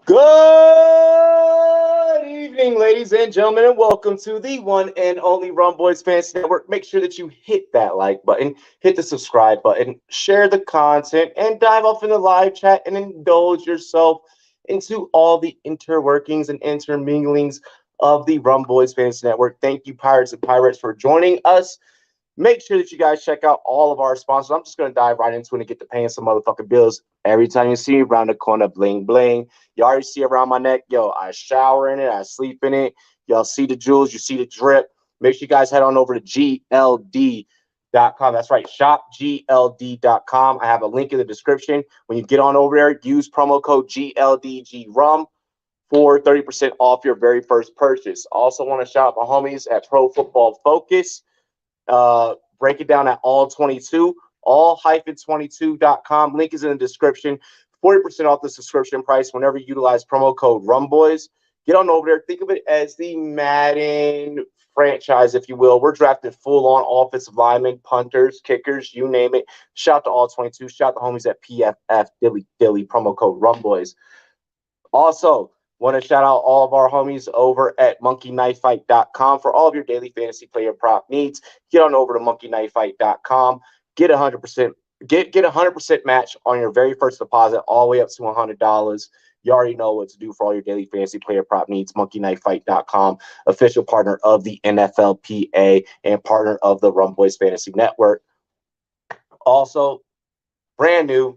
Good evening, ladies and gentlemen, and welcome to the one and only Rumboyz Fantasy Network. Make sure that you hit that like button, hit the subscribe button, share the content, and dive off in the live chat and indulge yourself into all the interworkings and interminglings of the Rumboyz Fantasy Network. Thank you, Pirates and Pirates, for joining us. Make sure that you guys check out all of our sponsors. I'm just going to dive right into it and get to paying some motherfucking bills. Every time you see me around the corner, bling, bling. You already see around my neck. Yo, I shower in it. I sleep in it. Y'all see the jewels. You see the drip. Make sure you guys head on over to GLD.com. That's right. ShopGLD.com. I have a link in the description. When you get on over there, use promo code GLDGRUM for 30% off your very first purchase. Also want to shout out my homies at Pro Football Focus. Break it down at all-22.com. Link is in the description. 40% off the subscription price whenever you utilize promo code Rumboyz. Get on over there. Think of it as the Madden franchise, if you will. We're drafting full-on offensive linemen, punters, kickers, you name it. Shout out to all 22. Shout out to homies at PFF Dilly, promo code Rumboyz. Also, want to shout out all of our homies over at monkeyknifefight.com for all of your daily fantasy player prop needs. Get on over to monkeyknifefight.com. Get 100% get 100% match on your very first deposit all the way up to $100. You already know what to do for all your daily fantasy player prop needs. monkeyknifefight.com, official partner of the NFLPA and partner of the Rumboyz Fantasy Network. Also, brand new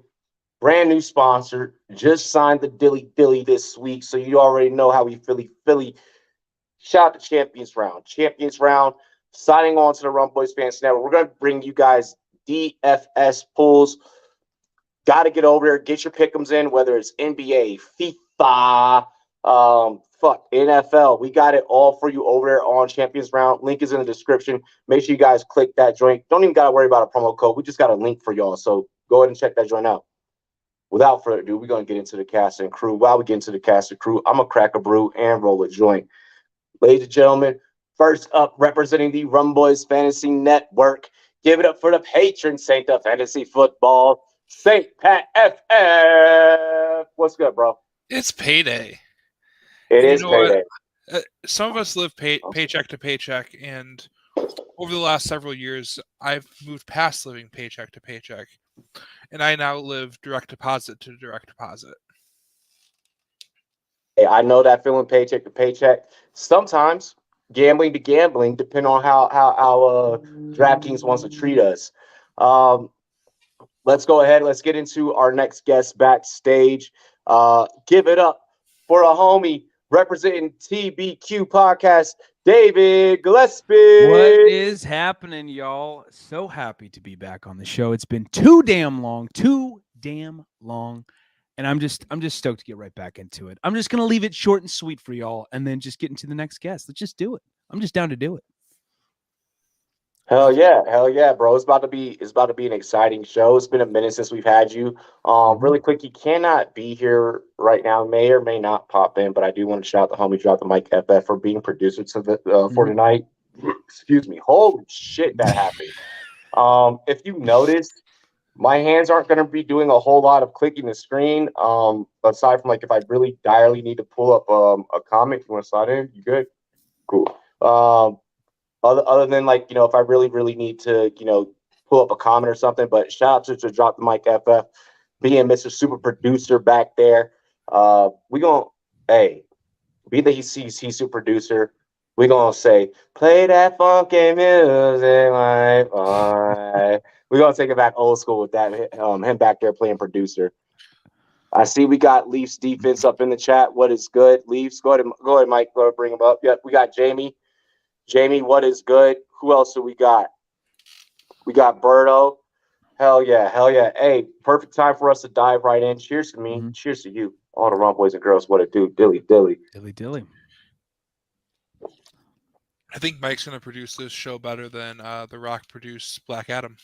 sponsor. Just signed the Dilly this week, so you already know how we Philly. Shout out to Champions Round, signing on to the Rumboyz Fantasy Network. We're going to bring you guys DFS pools. Got to get over there, get your pick'ems in, whether it's NBA, FIFA, NFL. We got it all for you over there on Champions Round. Link is in the description. Make sure you guys click that joint. Don't even got to worry about a promo code. We just got a link for y'all, so go ahead and check that joint out. Without further ado, we're going to get into the cast and crew. While we get into the cast and crew, I'm going to crack a brew and roll a joint. Ladies and gentlemen, first up, representing the Rumboyz Fantasy Network, give it up for the patron saint of fantasy football, Saint Pat FF. What's good, bro? It's payday. It is payday. Some of us live paycheck to paycheck, and over the last several years, I've moved past living paycheck to paycheck, and I now live direct deposit to direct deposit. Hey, I know that feeling, paycheck to paycheck. Sometimes gambling to gambling, depending on how DraftKings wants to treat us. Let's go ahead. Let's get into our next guest backstage. Give it up for a homie representing TBQ Podcast, David Gillespie. What is happening, y'all? So happy to be back on the show. It's been too damn long, and I'm just stoked to get right back into it. I'm just gonna leave it short and sweet for y'all, and then just get into the next guest. Let's just do it. I'm just down to do it. Hell yeah, bro. It's about to be an exciting show. It's been a minute since we've had you. Really quick, you cannot be here right now. May or may not pop in, but I do want to shout out the homie Drop the Mic FF for being producer to the for tonight. Excuse me. Holy shit, that happened. If you notice, my hands aren't going to be doing a whole lot of clicking the screen. Aside from like if I really direly need to pull up a comment, you want to slide in? You good? Cool. Other than like, if I really need to, pull up a comment or something, but shout out to Drop the Mic FF being Mr. Super Producer back there. We gonna, be that he's super producer. We gonna say, play that funky music, my boy. We gonna take it back old school with that. Him back there playing producer. I see we got Leafs defense up in the chat. What is good, Leafs? Go ahead, Mike. Go ahead, bring him up. Yep, we got Jamie. Jamie, what is good? Who else do we got? We got Berto. Hell yeah. Hey, perfect time for us to dive right in. Cheers to me. Cheers to you. All the Rumboyz and girls. What it do? Dilly. I think Mike's going to produce this show better than The Rock produced Black Adam.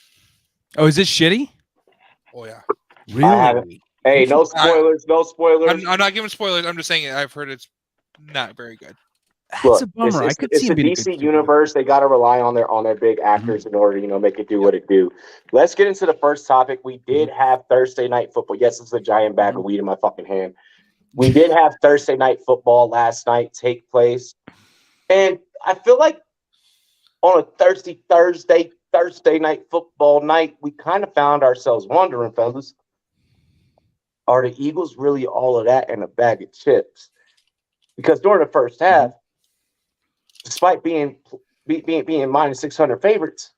Oh, is this shitty? Oh, yeah. Really? Hey, no spoilers. I'm not giving spoilers. I'm just saying I've heard it's not very good. That's a bummer. I could see him being a DC universe. They got to rely on their big actors in order to make it do what it do. Let's get into the first topic. We did have Thursday night football. Yes, it's a giant bag of weed in my fucking hand. We did have Thursday night football last night take place. And I feel like on a Thursday night football night, we kind of found ourselves wondering, fellas, are the Eagles really all of that in a bag of chips? Because during the first half, despite being minus 600 favorites,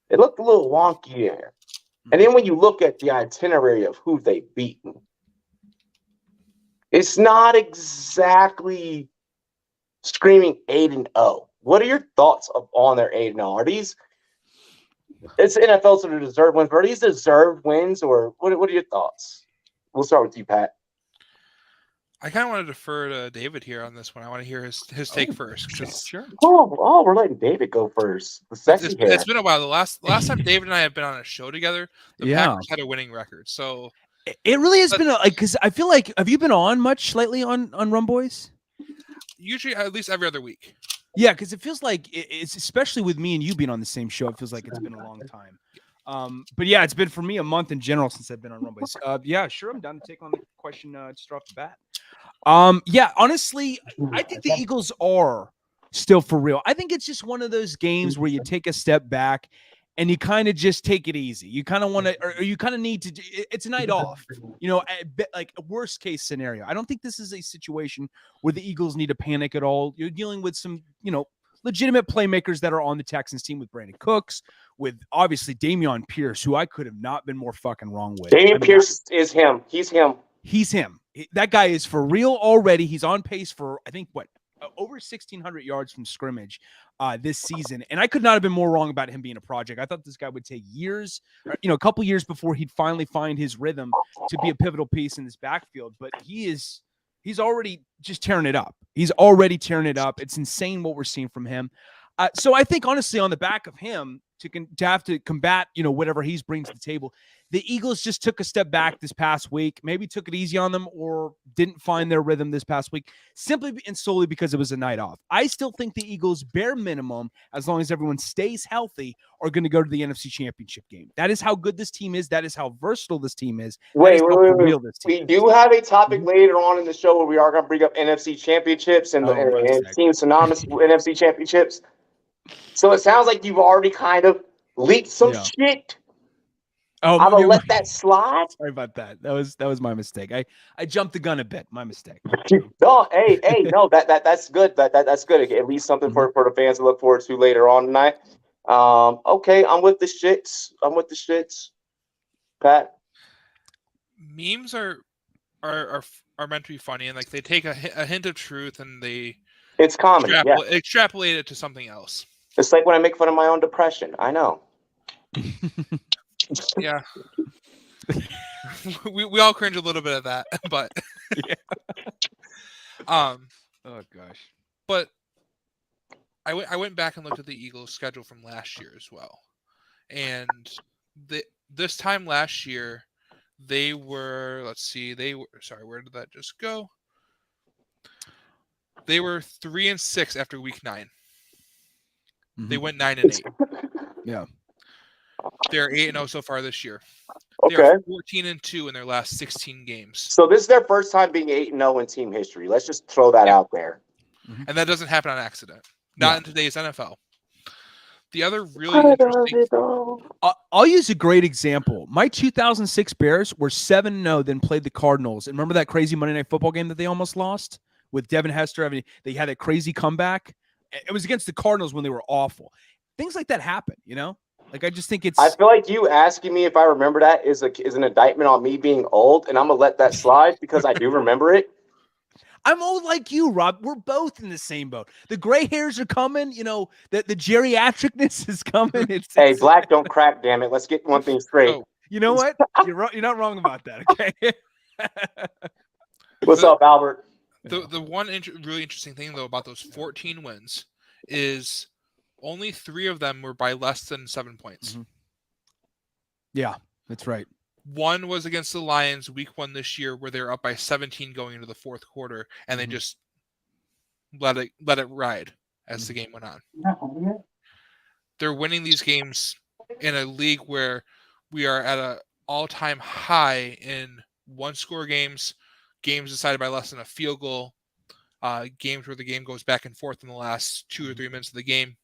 it looked a little wonky there. And then when you look at the itinerary of who they've beaten, it's not exactly screaming 8-0. What are your thoughts on their 8-0? Are these? It's NFL, so they're deserved wins. But are these deserved wins, or what are your thoughts? We'll start with you, Pat. I kind of want to defer to David here on this one. I want to hear his take first. Sure. Oh, we're letting David go first. The sexy hair. It's been a while. The last time David and I have been on a show together, the Packers had a winning record. So it really has been because I feel like, have you been on much lately on Rumboyz? Usually at least every other week. Yeah, because it feels like it's, especially with me and you being on the same show, it feels like it's been a long time. But yeah, it's been for me a month in general since I've been on Rumboyz. Yeah, sure, I'm down to take on the question just off the bat. Yeah, honestly, I think the Eagles are still for real. I think it's just one of those games where you take a step back and you kind of just take it easy. You kind of want to, or you kind of need to. It's a night off, you know, like a worst case scenario. I don't think this is a situation where the Eagles need to panic at all. You're dealing with some, you know, legitimate playmakers that are on the Texans team with Brandon Cooks, with obviously Dameon Pierce, who I could have not been more fucking wrong with. Dameon Pierce is him. He's him. He's him. That guy is for real already. He's on pace for, I think, over 1,600 yards from scrimmage this season. And I could not have been more wrong about him being a project. I thought this guy would take years, you know, a couple years before he'd finally find his rhythm to be a pivotal piece in this backfield. But he's already just tearing it up. He's already tearing it up. It's insane what we're seeing from him. So I think, honestly, on the back of him, to have to combat, you know, whatever he's brings to the table, the Eagles just took a step back this past week, maybe took it easy on them or didn't find their rhythm this past week, simply and solely because it was a night off. I still think the Eagles, bare minimum, as long as everyone stays healthy, are going to go to the NFC Championship game. That is how good this team is. That is how versatile this team is. Wait. We do have a topic later on in the show where we are going to bring up NFC Championships and teams synonymous with NFC Championships. So it sounds like you've already kind of leaked some shit. Oh, I'm gonna let that slide. Sorry about that. That was my mistake. I jumped the gun a bit. My mistake. No, no, that's good. That's good. At least something for the fans to look forward to later on tonight. Okay, I'm with the shits. Pat. Memes are meant to be funny, and like they take a hint of truth and they it's comedy. Extrapolate it to something else. It's like when I make fun of my own depression. I know. Yeah. we all cringe a little bit at that, but yeah. Oh gosh. But I went back and looked at the Eagles' schedule from last year as well. And this time last year, they were, where did that just go? They were 3-6 after week 9. Mm-hmm. They went 9-8. Yeah. They're 8-0 so far this year. Okay. They are 14-2 in their last 16 games. So this is their first time being 8-0 in team history. Let's just throw that out there. And that doesn't happen on accident. Not in today's NFL. The other really interesting... I'll use a great example. My 2006 Bears were 7-0, then played the Cardinals. And remember that crazy Monday Night Football game that they almost lost? With Devin Hester, they had that crazy comeback. It was against the Cardinals when they were awful. Things like that happen, you know? Like, I just think it's... I feel like you asking me if I remember that is an indictment on me being old, and I'm going to let that slide because I do remember it. I'm old like you, Rob. We're both in the same boat. The gray hairs are coming. You know, the geriatricness is coming. Hey, black don't crack, damn it. Let's get one thing straight. Oh, you know what? You're not wrong about that, okay? What's up, Albert? The one really interesting thing, though, about those 14 wins is only 3 of them were by less than 7 points. Mm-hmm. Yeah, that's right. One was against the Lions week 1 this year where they were up by 17 going into the fourth quarter, and they just let it ride as the game went on. They're winning these games in a league where we are at an all-time high in one-score games, games decided by less than a field goal, games where the game goes back and forth in the last 2 or 3 minutes of the game.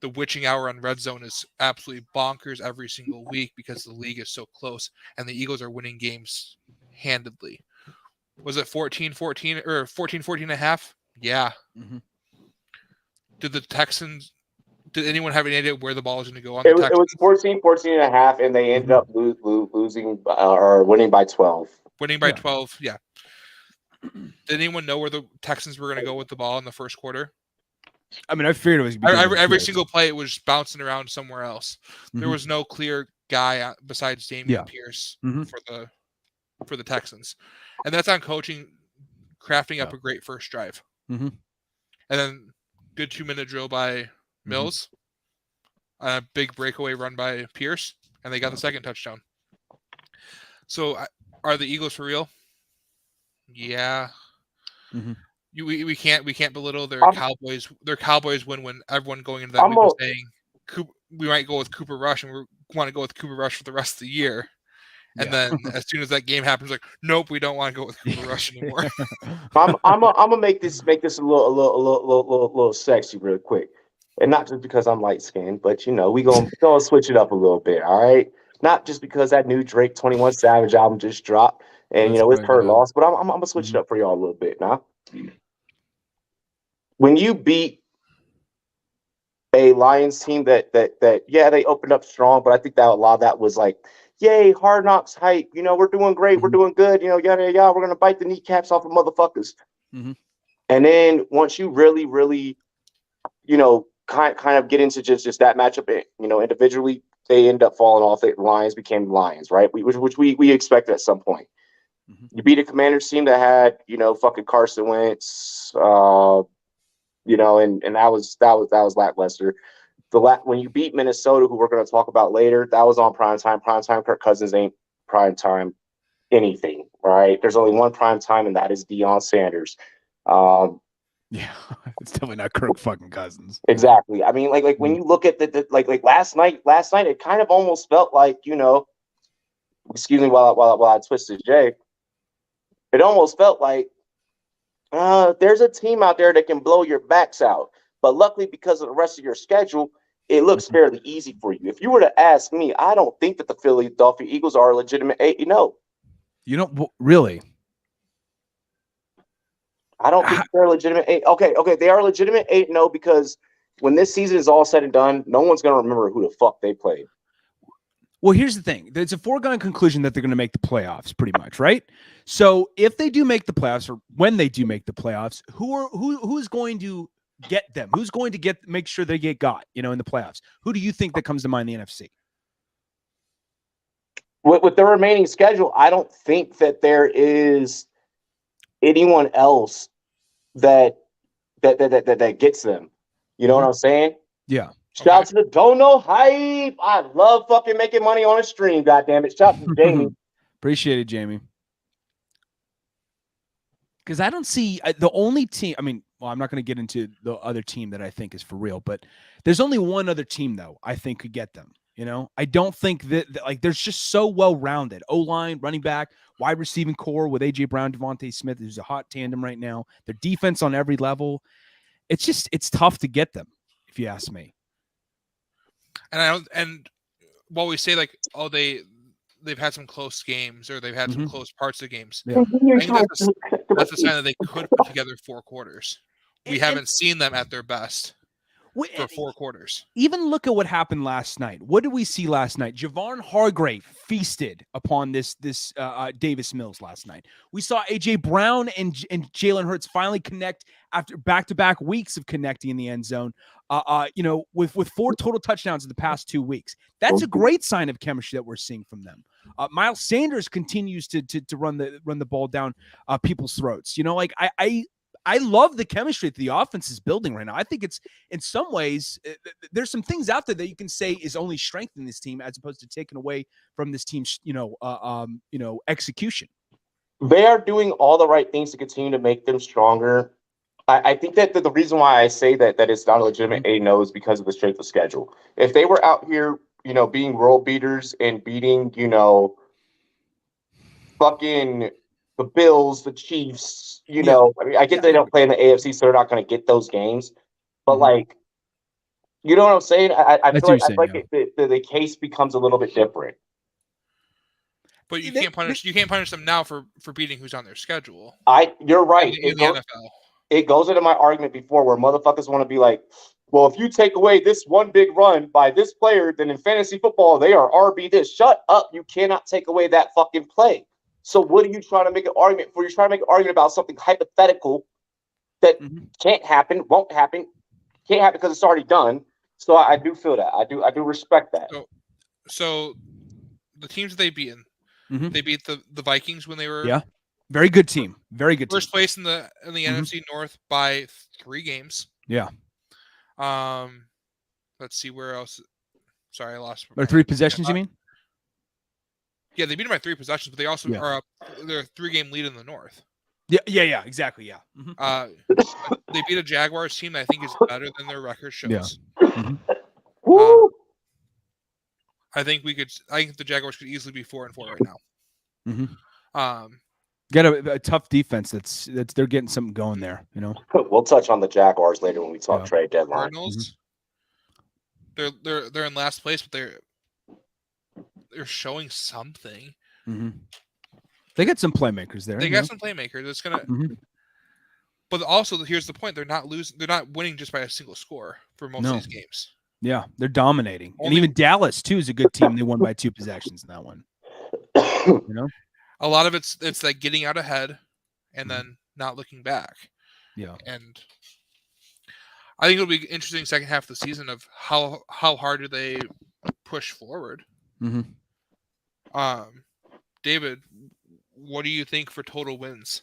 The witching hour on red zone is absolutely bonkers every single week because the league is so close and the Eagles are winning games handedly. Was it 14-14 or 14-14 and a half? Yeah. Mm-hmm. Did anyone have any idea where the ball was going to go on It, the it Texans? was 14 and a half, and they ended up losing or winning by 12. Winning by 12, yeah. Did anyone know where the Texans were going to go with the ball in the first quarter? I mean, I figured it was every single play. It was just bouncing around somewhere else. There was no clear guy besides Damian Pierce for the Texans, and that's on coaching, crafting up a great first drive, and then good 2-minute drill by Mills, a big breakaway run by Pierce, and they got the second touchdown. So, are the Eagles for real? Yeah. We can't belittle their Cowboys. Their Cowboys win when everyone going into that week was saying we might go with Cooper Rush and we want to go with Cooper Rush for the rest of the year. And then as soon as that game happens, like, nope, we don't want to go with Cooper Rush anymore. I'm gonna make this a little sexy real quick, and not just because I'm light skinned, but we gonna switch it up a little bit. All right, not just because that new Drake 21 Savage album just dropped, and it's her loss, but I'm gonna switch it up for y'all a little bit now. When you beat a Lions team that they opened up strong, but I think that a lot of that was like, yay, Hard Knocks hype. We're doing great, we're doing good. Yada yada. We're gonna bite the kneecaps off of motherfuckers. And then once you really, really, kind of get into just that matchup, individually they end up falling off. The Lions became Lions, right? Which we expected at some point. You beat a Commanders team that had, fucking Carson Wentz, and that was lackluster. When you beat Minnesota, who we're going to talk about later, that was on primetime. Primetime Kirk Cousins ain't primetime anything, right? There's only one primetime, and that is Deion Sanders. Yeah, it's definitely not Kirk fucking Cousins. Exactly. I mean, like when you look at the like last night, it kind of almost felt like, excuse me while I twisted Jay. It almost felt like there's a team out there that can blow your backs out. But luckily, because of the rest of your schedule, it looks fairly easy for you. If you were to ask me, I don't think that the Philadelphia Eagles are a legitimate 8-0. Really? I don't think they're a legitimate 8. Okay, they are a legitimate 8-0 because when this season is all said and done, no one's going to remember who the fuck they played. Well, here's the thing. There's a foregone conclusion that they're going to make the playoffs pretty much, right? So if they do make the playoffs, or when they do make the playoffs, who's going to get them? Who's going to make sure they get got, in the playoffs? Who do you think that comes to mind in the NFC? With the remaining schedule, I don't think that there is anyone else that gets them. You know what I'm saying? Yeah. Shout out to the Dono Hype. I love fucking making money on a stream, goddammit. Shout out to Jamie. Appreciate it, Jamie. Because I don't see the only team. I mean, well, I'm not going to get into the other team that I think is for real, but there's only one other team, though, I think could get them. I don't think that there's just so well-rounded. O-line, running back, wide receiving core with A.J. Brown, Devontae Smith, who's a hot tandem right now. Their defense on every level. It's tough to get them, if you ask me. And while we say they've had some close games or they've had some close parts of games, I think that's a sign that they could put together 4 quarters. We haven't seen them at their best for 4 quarters. Even look at what happened last night. What did we see last night? Javon Hargrave feasted upon this Davis Mills last night. We saw A.J. Brown and Jalen Hurts finally connect after back-to-back weeks of connecting in the end zone. With 4 total touchdowns in the past 2 weeks. That's a great sign of chemistry that we're seeing from them. Miles Sanders continues to run the ball down people's throats. I love the chemistry that the offense is building right now. I think it's, in some ways, there's some things out there that you can say is only strengthening this team as opposed to taking away from this team's, execution. They are doing all the right things to continue to make them stronger. I think that the reason why I say that it's not a legitimate 8-0 is because of the strength of schedule. If they were out here, being world beaters and beating, fucking the Bills, the Chiefs. You Yeah. know, I mean, I get they don't play in the AFC, so they're not going to get those games. But like, you know what I'm saying? I feel like the case becomes a little bit different. But you can't punish them now for beating who's on their schedule. You're right. In the NFL. It goes into my argument before where motherfuckers want to be like, well, if you take away this one big run by this player, then in fantasy football, they are RB this. Shut up. You cannot take away that fucking play. So what are you trying to make an argument for? You're trying to make an argument about something hypothetical that can't happen, won't happen, can't happen because it's already done. So I do feel that. I do respect that. So the teams that they beat they beat the Vikings when they were very good team. Very good first place in the NFC North by 3 games. Yeah. Let's see where else. Sorry, I lost. Or 3 possessions, you mean? Yeah, they beat them by 3 possessions, but they also are up. They're a 3-game lead in the North. Yeah, exactly. Yeah. They beat a Jaguars team that I think is better than their record shows. Yeah. I think the Jaguars could easily be 4-4 right now. Got a tough defense. That's they're getting something going there. You know. We'll touch on the Jaguars later when we talk trade deadline. Cardinals. They're in last place, but they're showing something. They got some playmakers there. They got some playmakers. It's gonna. But also, here's the point: they're not losing. They're not winning just by a single score for most of these games. Yeah, they're dominating, and even Dallas too is a good team. They won by 2 possessions in that one. You know, a lot of it's like getting out ahead, and then not looking back. Yeah, and I think it'll be an interesting second half of the season of how hard do they push forward. David, what do you think for total wins?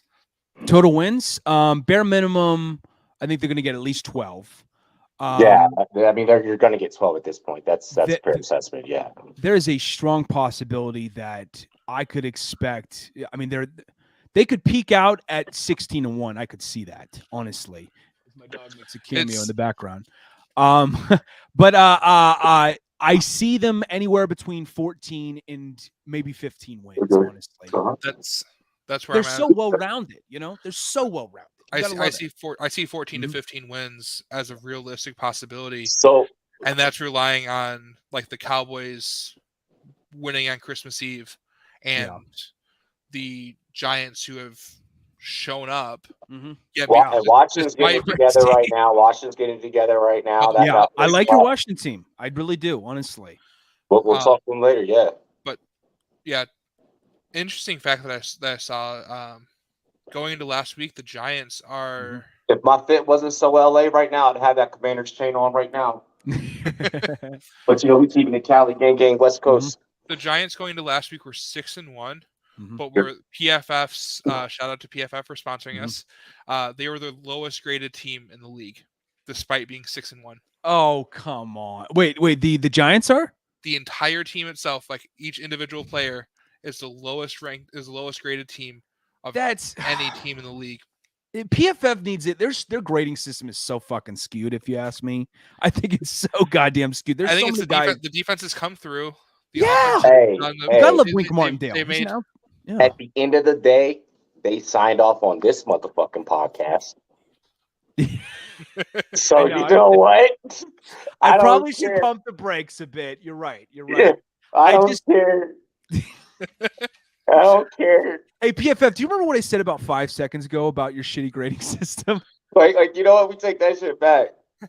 Total wins, bare minimum. I think they're going to get at least 12. Yeah, I mean, you're going to get 12 at this point. That's a fair assessment. Yeah, there is a strong possibility that I could expect. I mean, they could peak out at 16-1. I could see that, honestly. My dog makes a cameo in the background. But I see them anywhere between 14 and maybe 15 wins. Honestly, that's where they're so well rounded. You know, they're so well rounded. I see 14 to 15 wins as a realistic possibility. So, and that's relying on like the Cowboys winning on Christmas Eve and the Giants who have shown up. Washington's getting together right now. I like your Washington team. I really do, honestly. We'll talk to them later. Yeah, but interesting fact that I saw. Going into last week, the Giants are. If my fit wasn't so LA right now, I'd have that Commander's chain on right now. But we keeping the Cali gang West Coast. The Giants going into last week were 6-1, but were PFF's shout out to PFF for sponsoring us. They were the lowest graded team in the league, despite being 6-1. Oh come on! Wait. The Giants are the entire team itself, like each individual player, is the lowest ranked, is the lowest graded team. That's any team in the league. PFF needs it. Their grading system is so fucking skewed. If you ask me, I think it's so goddamn skewed. I think it's the defense has come through. You gotta love Wink Martindale. At the end of the day, they signed off on this motherfucking podcast. So you know what? I probably should pump the brakes a bit. You're right. I don't care. I don't care. Hey, PFF, do you remember what I said about 5 seconds ago about your shitty grading system? Like you know what? We take that shit back.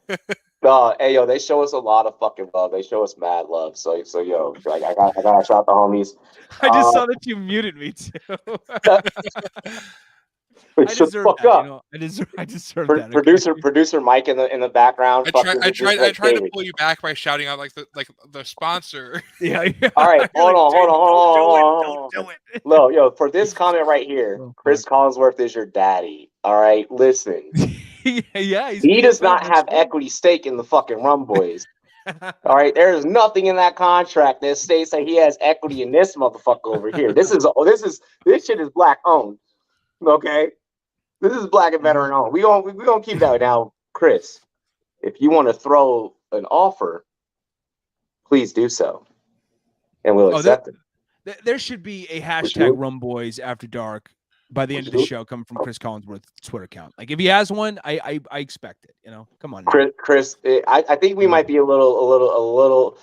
They show us a lot of fucking love. They show us mad love. So like I gotta shout the homies. I just saw that you muted me too. I deserve that. I deserve that. Producer Mike in the background. I tried to pull you back by shouting out like the sponsor. Yeah. All right, hold on. Don't do it. Look, for this comment right here, Chris Collinsworth is your daddy. All right, listen. He does not have equity stake in the fucking Rumboyz. All right, there is nothing in that contract that states that he has equity in this motherfucker over here. This shit is black owned. Okay. This is black and veteran owned. We gonna keep that now, Chris. If you want to throw an offer, please do so, and we'll accept it. There should be a hashtag Rumboyz After Dark by the end of the show coming from Chris Collinsworth's Twitter account. Like if he has one, I expect it. Come on, now. Chris. I think we might be a little.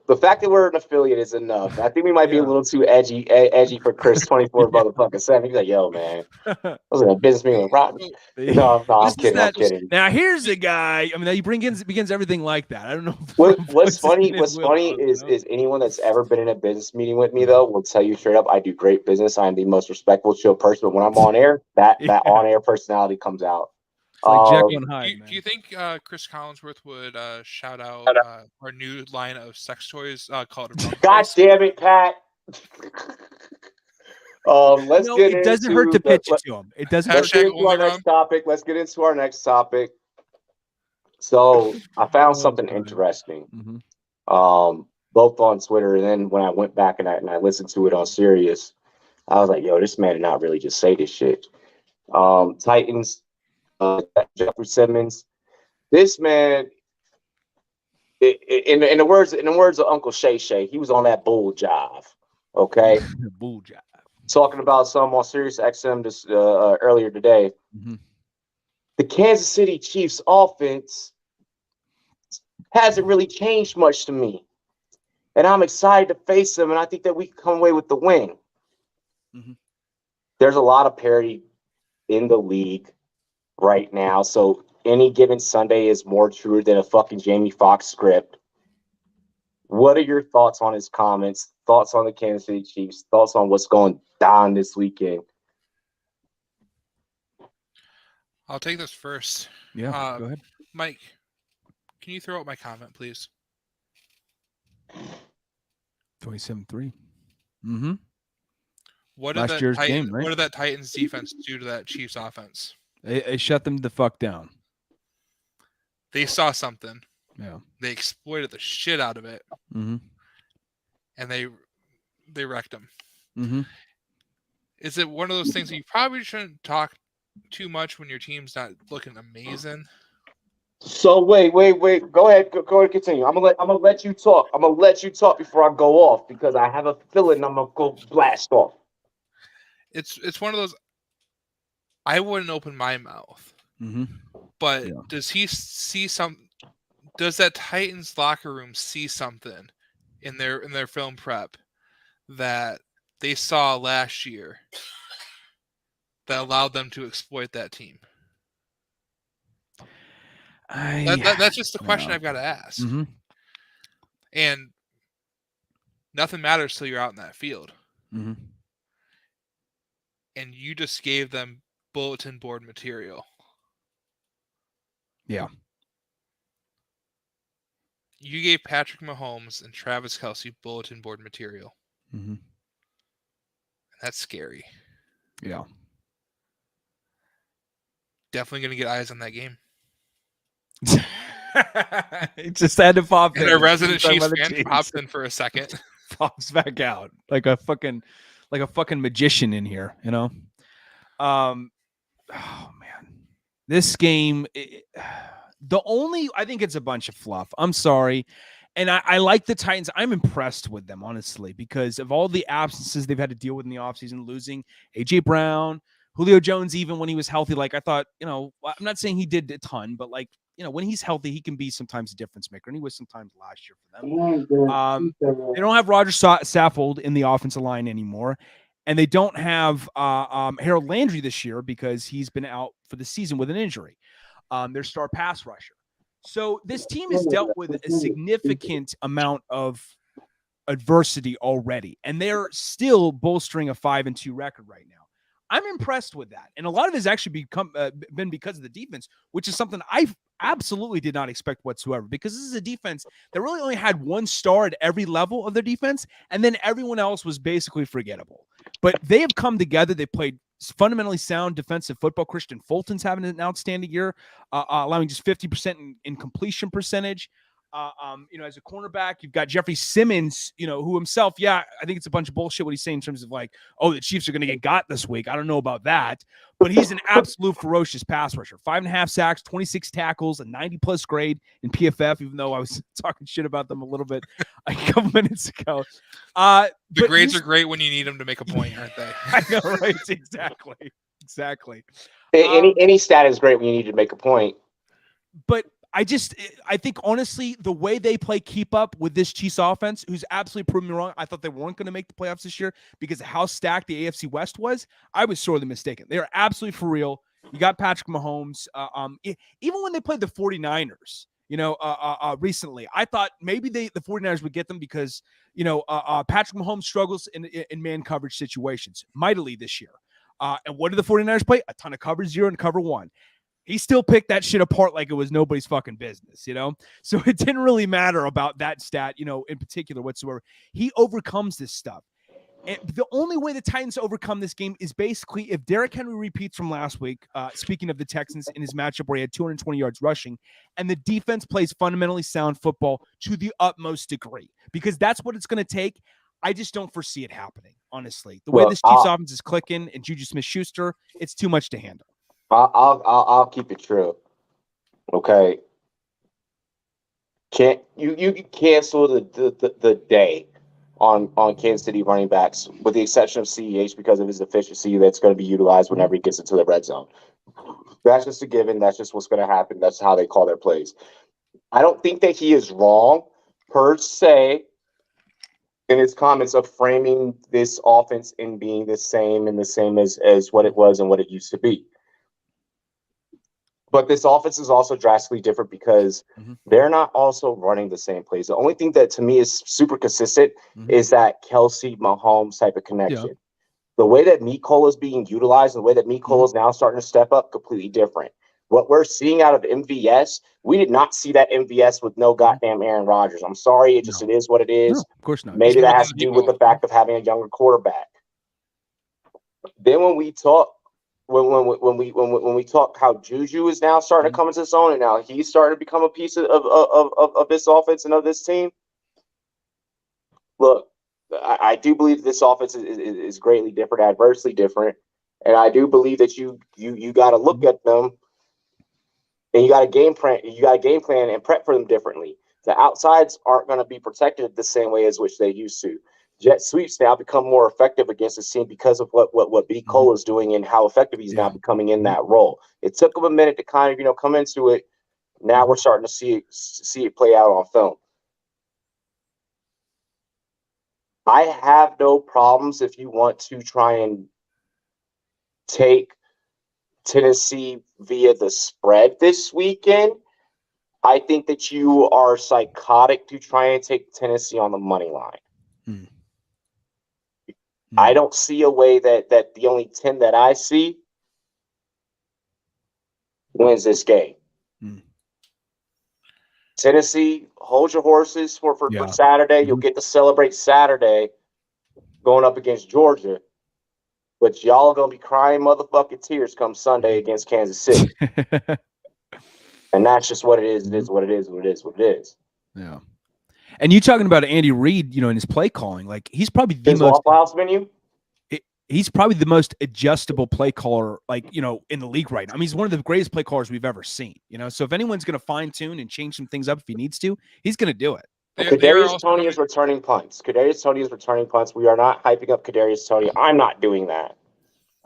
The fact that we're an affiliate is enough. I think we might be a little too edgy for Chris 24 motherfucking 7. He's like, yo, man, I was in a business meeting with Rob. No, I'm kidding. I'm kidding. Now here's a guy. I mean, he begins everything like that. I don't know. What's funny is anyone that's ever been in a business meeting with me though will tell you straight up, I do great business. I'm the most respectful, chill person. But when I'm on air, that on air personality comes out. Like Jekyll and Hyde, do you think Chris Collinsworth would shout out our new line of sex toys called Rumboyz? God damn it, Pat. It doesn't hurt to pitch it to him. It doesn't. Let's get into our next topic. So I found something interesting, both on Twitter and then when I went back and I listened to it on Sirius, I was like, yo, this man did not really just say this shit. Titans. Jeffrey Simmons, this man, in the words of Uncle Shay Shay, he was on that bull jive. Okay, bull jive. Talking about some on Sirius XM this earlier today. The Kansas City Chiefs offense hasn't really changed much to me, and I'm excited to face them, and I think that we can come away with the win. There's a lot of parity in the league right now, so any given Sunday is more true than a fucking Jamie Foxx script. What are your thoughts on his comments? Thoughts on the Kansas City Chiefs? Thoughts on what's going down this weekend? I'll take this first. Yeah, go ahead. Mike, can you throw out my comment, please? 27-3. What did that Titans defense do to that Chiefs offense? They shut them the fuck down. They saw something. Yeah. They exploited the shit out of it. And they wrecked them. Is it one of those things that you probably shouldn't talk too much when your team's not looking amazing? So wait. Go ahead, continue. I'm gonna let you talk. I'm gonna let you talk before I go off because I have a feeling I'm gonna go blast off. It's one of those. I wouldn't open my mouth. But does he see some? Does that Titans locker room see something in their film prep that they saw last year that allowed them to exploit that team? That's just the question I've got to ask. And nothing matters till you're out in that field. And you just gave them bulletin board material. Yeah. You gave Patrick Mahomes and Travis Kelce bulletin board material. And that's scary. Yeah. Definitely going to get eyes on that game. It just had to pop in. And a resident Chiefs fan popped in for a second. Pops back out like a fucking magician in here, Oh man, this game. I think it's a bunch of fluff. I'm sorry. And I like the Titans. I'm impressed with them, honestly, because of all the absences they've had to deal with in the offseason, losing A.J. Brown, Julio Jones, even when he was healthy. Like, I thought, I'm not saying he did a ton, but like, when he's healthy, he can be sometimes a difference maker. And he was sometimes last year for them. They don't have Roger Saffold in the offensive line anymore. And they don't have Harold Landry this year because he's been out for the season with an injury. Their star pass rusher. So this team has dealt with a significant amount of adversity already, and they're still bolstering a 5-2 record right now. I'm impressed with that, and a lot of it has actually been because of the defense, which is something I absolutely did not expect whatsoever. Because this is a defense that really only had one star at every level of their defense, and then everyone else was basically forgettable. But they have come together. They played fundamentally sound defensive football. Christian Fulton's having an outstanding year, allowing just 50% in completion percentage. as a cornerback. You've got Jeffrey Simmons, who himself, I think it's a bunch of bullshit what he's saying in terms of like, oh, the Chiefs are going to get got this week. I don't know about that, but he's an absolute ferocious pass rusher. 5.5 sacks, 26 tackles, a 90+ grade in PFF, even though I was talking shit about them a little bit a couple minutes ago. The grades are great when you need them to make a point, aren't they? I know, right? Exactly. Any stat is great when you need to make a point. But I think honestly, the way they play keep up with this Chiefs offense, who's absolutely proven me wrong. I thought they weren't going to make the playoffs this year because of how stacked the AFC West was. I was sorely mistaken. They are absolutely for real. You got Patrick Mahomes. Even when they played the 49ers, recently, I thought maybe the 49ers would get them because, Patrick Mahomes struggles in man coverage situations mightily this year. And what did the 49ers play? A ton of cover 0 and cover 1. He still picked that shit apart like it was nobody's fucking business, So it didn't really matter about that stat, in particular whatsoever. He overcomes this stuff. And the only way the Titans overcome this game is basically if Derrick Henry repeats from last week, speaking of the Texans in his matchup where he had 220 yards rushing, and the defense plays fundamentally sound football to the utmost degree, because that's what it's going to take. I just don't foresee it happening, honestly. The way this Chiefs offense is clicking and Juju Smith-Schuster, it's too much to handle. I'll keep it true. Okay. Can't you cancel the day on Kansas City running backs with the exception of CEH because of his efficiency that's going to be utilized whenever he gets into the red zone. That's just a given. That's just what's going to happen. That's how they call their plays. I don't think that he is wrong per se in his comments of framing this offense in being the same as what it was and what it used to be. But this offense is also drastically different because they're not also running the same plays. The only thing that to me is super consistent is that Kelsey Mahomes type of connection. Yeah. The way that Mecole is being utilized and the way that Mecole is now starting to step up, completely different. What we're seeing out of MVS, we did not see that MVS with no goddamn Aaron Rodgers. I'm sorry, it is what it is. No, of course not. Maybe that has to do with the fact of having a younger quarterback. Then when we talk. When we talk how Juju is now starting to come into his own and now he's starting to become a piece of this offense and of this team. Look, I do believe this offense is greatly different, adversely different, and I do believe that you got to look at them and you got a game plan. You got a game plan and prep for them differently. The outsides aren't going to be protected the same way as which they used to. Jet sweeps now become more effective against this team because of what B. Cole is doing and how effective he's now becoming in that role. It took him a minute to kind of come into it. Now we're starting to see it play out on film. I have no problems if you want to try and take Tennessee via the spread this weekend. I think that you are psychotic to try and take Tennessee on the money line. I don't see a way that the only 10 that I see wins this game. Tennessee, hold your horses for Saturday. You'll get to celebrate Saturday going up against Georgia. But y'all are going to be crying motherfucking tears come Sunday against Kansas City. And that's just what it is. It is what it is. What it is. What it is. Yeah. And you talking about Andy Reid, in his play calling, like he's probably the most Waffle House menu. He's probably the most adjustable play caller, in the league right now. I mean, he's one of the greatest play callers we've ever seen. So if anyone's going to fine tune and change some things up if he needs to, he's going to do it. Kadarius Toney is returning punts. We are not hyping up Kadarius Toney. I'm not doing that.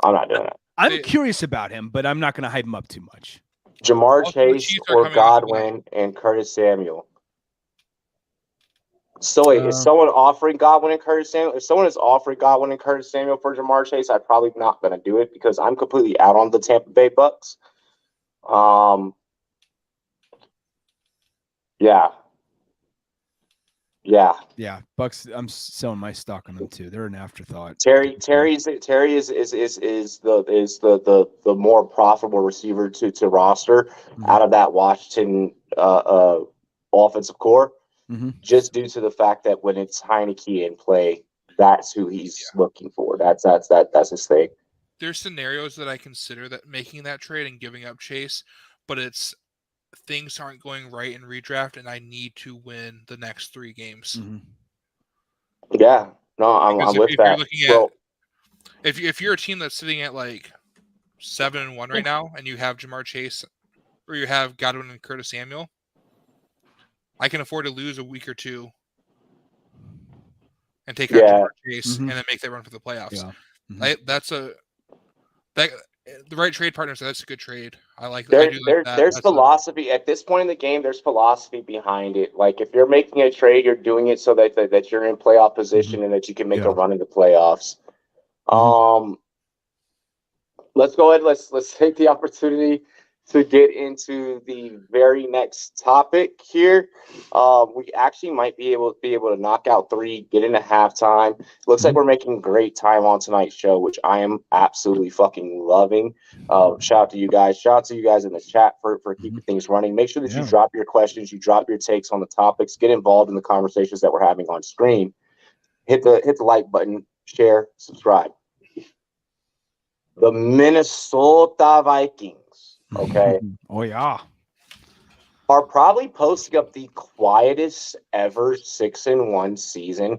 I'm not doing that. I'm curious about him, but I'm not going to hype him up too much. Jamar Chase or Godwin and Curtis Samuel. So wait, is someone offering Godwin and Curtis Samuel? If someone is offering Godwin and Curtis Samuel for Jamar Chase, I'm probably not going to do it because I'm completely out on the Tampa Bay Bucks. Yeah. Bucks. I'm selling my stock on them too. They're an afterthought. Terry is the more profitable receiver to roster out of that Washington offensive core. Just due to the fact that when it's Heineke in play, that's who he's looking for. That's his thing. There's scenarios that I consider that making that trade and giving up Chase, but it's things aren't going right in redraft, and I need to win the next 3 games. Mm-hmm. Yeah, no, I'm with if that. you're looking at Well, if you're a team that's sitting at like 7-1 right now, and you have Jamar Chase or you have Godwin and Curtis Samuel, I can afford to lose a week or 2 and take on Jamar Chase and then make that run for the playoffs. Yeah. The right trade partner. So that's a good trade. I like that. that. There's philosophy at this point in the game. There's philosophy behind it. Like if you're making a trade, you're doing it so that you're in playoff position and that you can make a run in the playoffs. Let's go ahead. Let's take the opportunity to get into the very next topic here. We actually might be able to knock out 3, get into halftime. Looks like we're making great time on tonight's show, which I am absolutely fucking loving. Shout out to you guys. Shout out to you guys in the chat for keeping things running. Make sure that you drop your questions, you drop your takes on the topics, get involved in the conversations that we're having on screen. Hit the like button, share, subscribe. The Minnesota Vikings, okay? Oh, yeah. Are probably posting up the quietest ever 6-1 season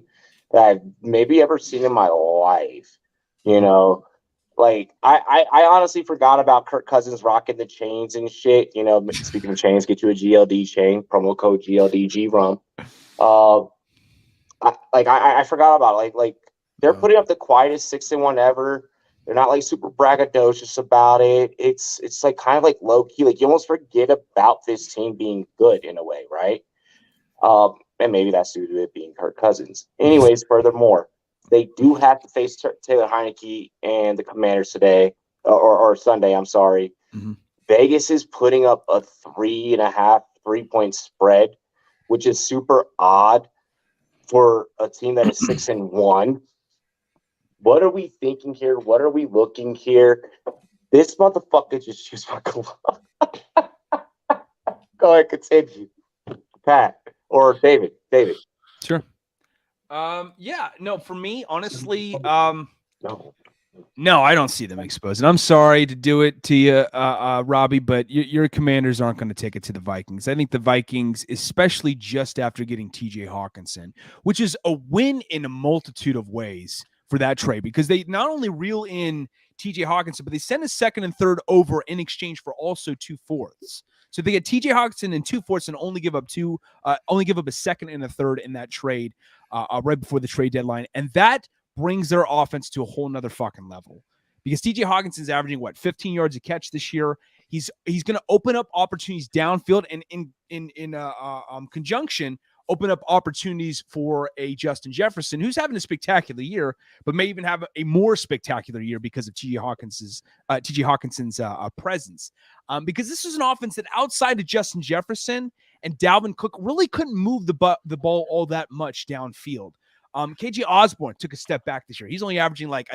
that I've maybe ever seen in my life. You know, like I honestly forgot about Kirk Cousins rocking the chains and shit. You know, speaking of chains, get you a GLD chain, promo code GLDGRUM. I forgot about it. Like they're putting up the quietest 6-1 ever. They're not like super braggadocious about it. It's like kind of like low key. Like you almost forget about this team being good in a way, right? And maybe that's due to it being Kirk Cousins. Anyways, furthermore, they do have to face Taylor Heineke and the Commanders today or Sunday. I'm sorry. Vegas is putting up a 3.5 3-point spread, which is super odd for a team that is 6-1. What are we thinking here? What are we looking here? This motherfucker just used my glove. Go ahead, continue. Pat or David. Sure. No, for me, honestly, no, I don't see them exposed. And I'm sorry to do it to you, Robbie, but your Commanders aren't going to take it to the Vikings. I think the Vikings, especially just after getting TJ Hawkinson, which is a win in a multitude of ways for that trade, because they not only reel in TJ Hawkinson, but they send a 2nd and 3rd over in exchange for also 2 4ths. So they get TJ Hawkinson and 2 4ths and only give up a 2nd and a 3rd in that trade right before the trade deadline. And that brings their offense to a whole nother fucking level, because TJ Hawkinson's averaging 15 yards a catch this year. He's going to open up opportunities downfield, and in conjunction open up opportunities for a Justin Jefferson, who's having a spectacular year, but may even have a more spectacular year because of TJ Hawkinson's presence. Because this is an offense that outside of Justin Jefferson and Dalvin Cook really couldn't move the ball all that much downfield. KJ Osborne took a step back this year. He's only averaging 8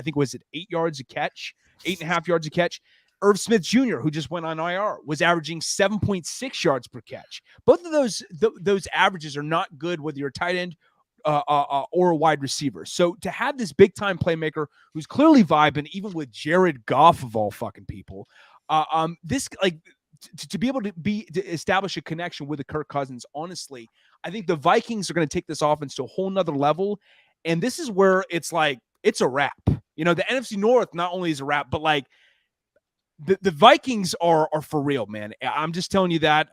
yards a catch, 8.5 yards a catch. Irv Smith Jr., who just went on IR, was averaging 7.6 yards per catch. Both of those averages are not good, whether you're a tight end or a wide receiver. So to have this big time playmaker who's clearly vibing, even with Jared Goff of all fucking people, to be able to establish a connection with the Kirk Cousins, honestly, I think the Vikings are going to take this offense to a whole nother level. And this is where it's a wrap. You know, the NFC North not only is a wrap, but the Vikings are for real, man. I'm just telling you that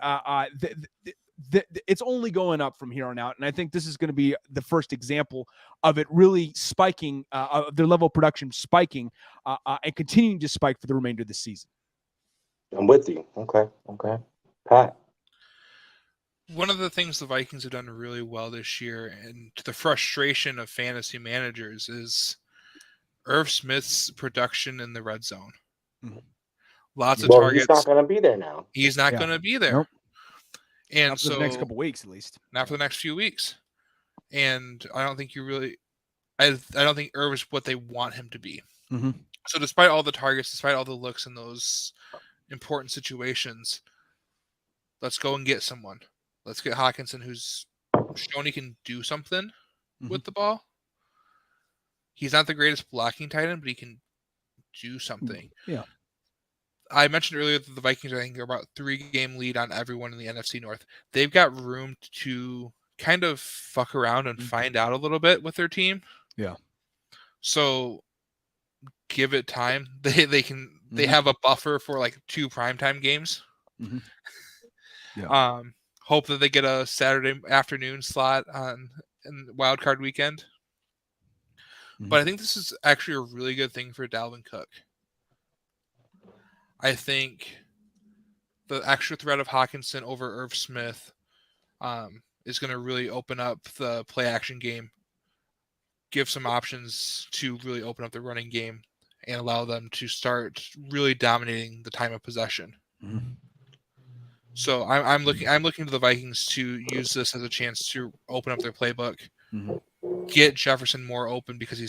it's only going up from here on out. And I think this is going to be the first example of it really spiking, of their level of production spiking and continuing to spike for the remainder of the season. I'm with you. Okay. Pat. One of the things the Vikings have done really well this year, and to the frustration of fantasy managers, is Irv Smith's production in the red zone. Lots of targets. He's not going to be there now. He's not going to be there. Nope. And not for the next couple weeks, at least. Not for the next few weeks. And I don't think I don't think Irv is what they want him to be. So despite all the targets, despite all the looks in those important situations, let's go and get someone. Let's get Hawkinson, who's shown he can do something with the ball. He's not the greatest blocking tight end, but he can do something. Yeah. I mentioned earlier that the Vikings, I think, are about 3-game lead on everyone in the NFC North. They've got room to kind of fuck around and find out a little bit with their team. Yeah. So give it time. They have a buffer for like 2 primetime games. Mm-hmm. Yeah. Hope that they get a Saturday afternoon slot in Wild Card weekend. But I think this is actually a really good thing for Dalvin Cook. I think the extra threat of Hawkinson over Irv Smith is going to really open up the play action game, give some options to really open up the running game, and allow them to start really dominating the time of possession. Mm-hmm. So I'm looking to the Vikings to use this as a chance to open up their playbook, get Jefferson more open because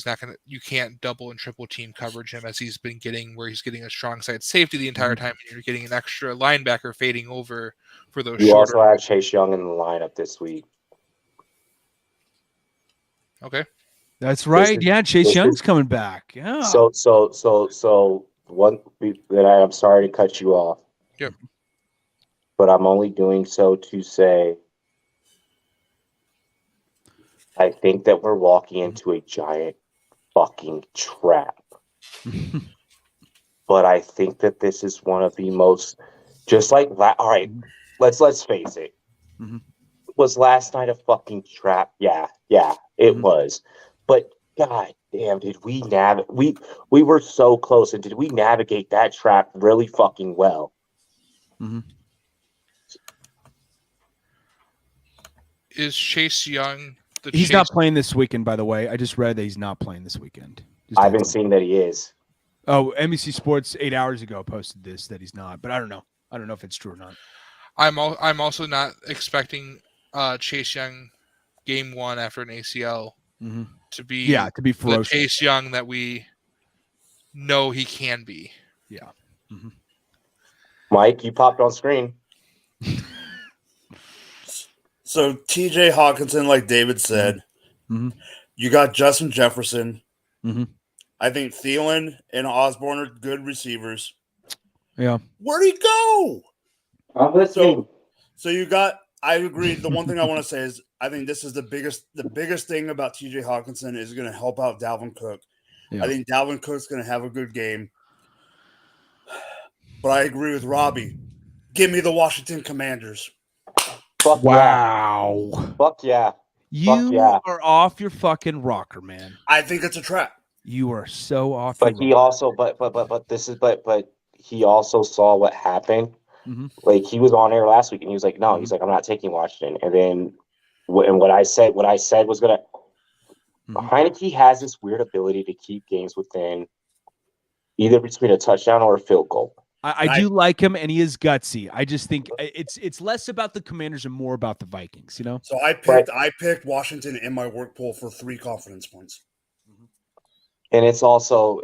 you can't double and triple team coverage him as he's been getting, where he's getting a strong side safety the entire time, and you're getting an extra linebacker fading over for those You shorter. also have Chase Young in the lineup this week. Okay. That's right. Chase Young's coming back. Yeah. So one that I'm sorry to cut you off. Yep. But I'm only doing so to say I think that we're walking into a giant fucking trap. But I think that this is one of the most, just like all right, let's face it. Was last night a fucking trap? Yeah, it was. But god damn, did we we were so close, and did we navigate that trap really fucking well? Is Chase Young He's not playing this weekend, by the way. I just read that he's not playing this weekend. I've been seeing that he is. Oh, NBC Sports 8 hours ago posted this, that he's not, but I don't know. I don't know if it's true or not. I'm also not expecting Chase Young game 1 after an ACL to be ferocious. The Chase Young that we know he can be. Yeah. Mike, you popped on screen. So TJ Hawkinson, like David said, you got Justin Jefferson. I think Thielen and Osborne are good receivers. Yeah. Where'd he go? I'm listening. So you got. I agree. The one thing I want to say is I think this is the biggest thing about TJ Hawkinson is going to help out Dalvin Cook. Yeah. I think Dalvin Cook's going to have a good game. But I agree with Robbie. Give me the Washington Commanders. Fuck wow. Yeah. Fuck yeah. You are off your fucking rocker, man. I think it's a trap. You are so off. But he also, but he also saw what happened. Like he was on air last week, and he was like, "No, he's like, I'm not taking Washington." And then, what I said was gonna. Heineke has this weird ability to keep games within either between a touchdown or a field goal. I do like him, and he is gutsy. I just think it's less about the Commanders and more about the Vikings, you know. So I picked Washington in my work pool for 3 confidence points. And it's also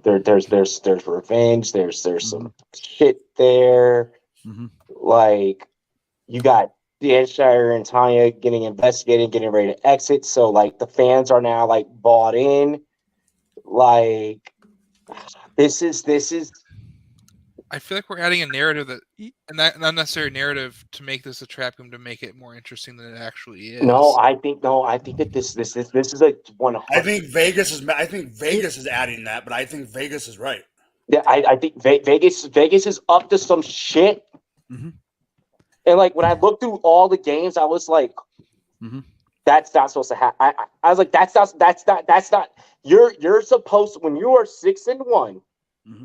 there's revenge. There's some shit there. Like you got Danshire and Tanya getting investigated, getting ready to exit. So like the fans are now like bought in. Like this is. I feel like we're adding a narrative not necessarily a narrative to make this a trap game, to make it more interesting than it actually is. No, I think that this is a 100. I think Vegas is adding that, but I think Vegas is right. Yeah, I think Vegas is up to some shit. And like when I looked through all the games, I was like, that's not supposed to happen. I was like, that's not. You're supposed to, when you are 6-1.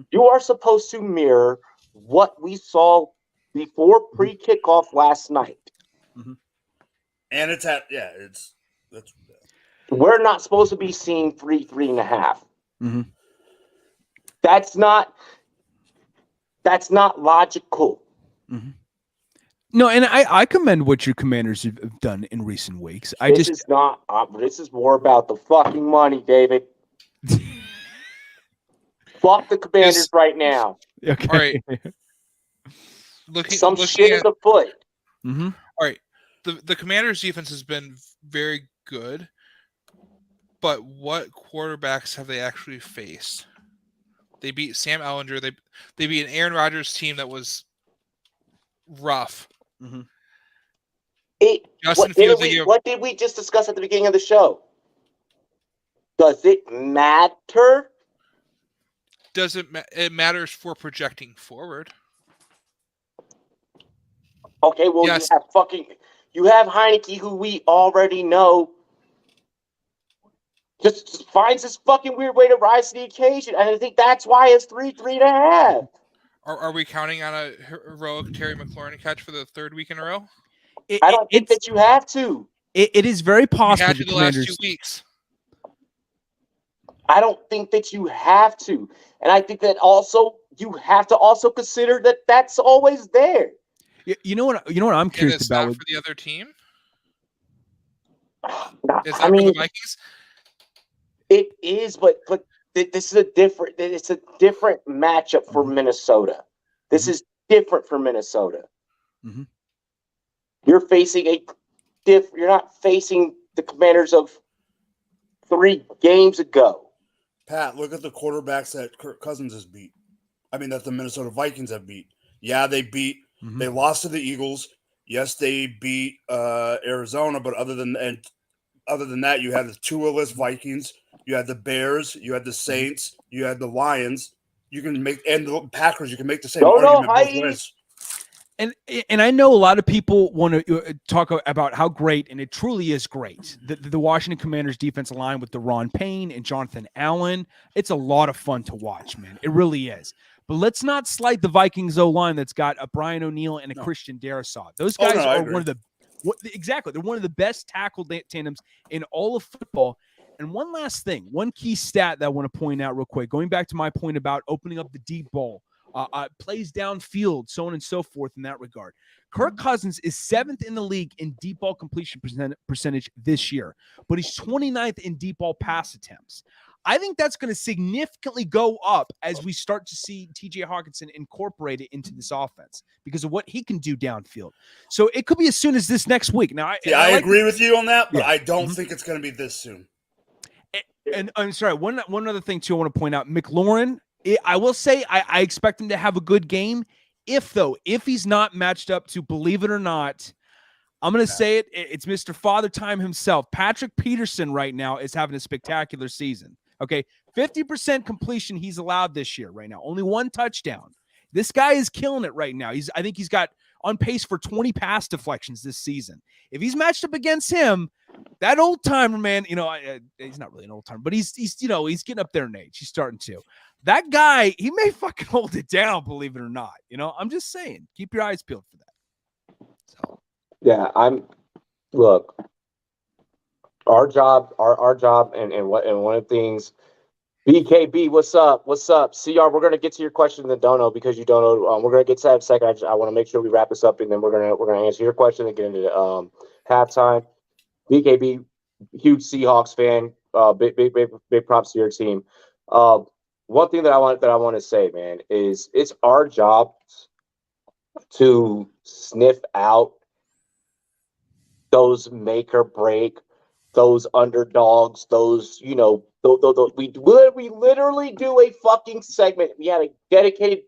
You are supposed to mirror what we saw before pre-kickoff last night. And we're not supposed to be seeing 3.5. That's not logical. No, and I commend what your Commanders have done in recent weeks. This is more about the fucking money, David. Fuck the Commanders right now. Okay. All right. Some shit is afoot. All right. The Commanders' defense has been very good, but what quarterbacks have they actually faced? They beat Sam Ellinger. They beat an Aaron Rodgers team that was rough. Mm-hmm. What did we just discuss at the beginning of the show? Does it matter? It matters for projecting forward. Okay, well, yes. you have Heineke, who we already know just finds this fucking weird way to rise to the occasion, and I think that's why it's 3.5. Are we counting on a heroic Terry McLaurin catch for the third week in a row? I don't think that you have to. It is very possible. The last 2 weeks. I don't think that you have to, and I think that also you have to also consider that that's always there. You know what I'm curious about for the other team. Is that for the Vikings? It is, but this is a different. It's a different matchup for Minnesota. This is different for Minnesota. Mm-hmm. You're facing You're not facing the Commanders of 3 games ago. Pat, look at the quarterbacks that Kirk Cousins has beat. I mean, that the Minnesota Vikings have beat. Yeah, they beat. Mm-hmm. They lost to the Eagles. Yes, they beat Arizona, but other than that, you had the Tua-less Vikings. You had the Bears. You had the Saints. You had the Lions. You can make and the Packers. You can make the same argument both ways. And I know a lot of people want to talk about how great, and it truly is great, the Washington Commanders defensive line with Deron Payne and Jonathan Allen. It's a lot of fun to watch, man. It really is. But let's not slight the Vikings O-line that's got a Brian O'Neill and a Christian Darrisaw. Those guys are one of the exactly. They're one of the best tackle tandems in all of football. And one last thing, one key stat that I want to point out real quick, going back to my point about opening up the deep ball, plays downfield, so on and so forth in that regard. Kirk Cousins is 7th in the league in deep ball completion percentage this year, but he's 29th in deep ball pass attempts. I think that's going to significantly go up as we start to see TJ Hawkinson incorporate it into this offense because of what he can do downfield. So it could be as soon as this next week. Now, I agree with you on that, but I don't think it's going to be this soon. And I'm sorry, one other thing too I want to point out, McLaurin, I will say I expect him to have a good game. If he's not matched up to, believe it or not, I'm going to say it's Mr. Father Time himself. Patrick Peterson right now is having a spectacular season. Okay, 50% completion he's allowed this year right now. Only 1 touchdown. This guy is killing it right now. I think he's got on pace for 20 pass deflections this season. If he's matched up against him, that old timer, man, he's not really an old timer, but he's getting up there in age. He's starting to. That guy, he may fucking hold it down, believe it or not. I'm just saying, keep your eyes peeled for that. So, yeah, look, our job, and one of the things, BKB, what's up? CR, we're gonna get to your question in the dono because you don't know. We're gonna get to that in a second. I want to make sure we wrap this up, and then we're gonna answer your question and get into halftime. BKB, huge Seahawks fan. Big props to your team. One thing that I want to say, man, is it's our job to sniff out those make or break, those underdogs, those we literally do a fucking segment. We had a dedicated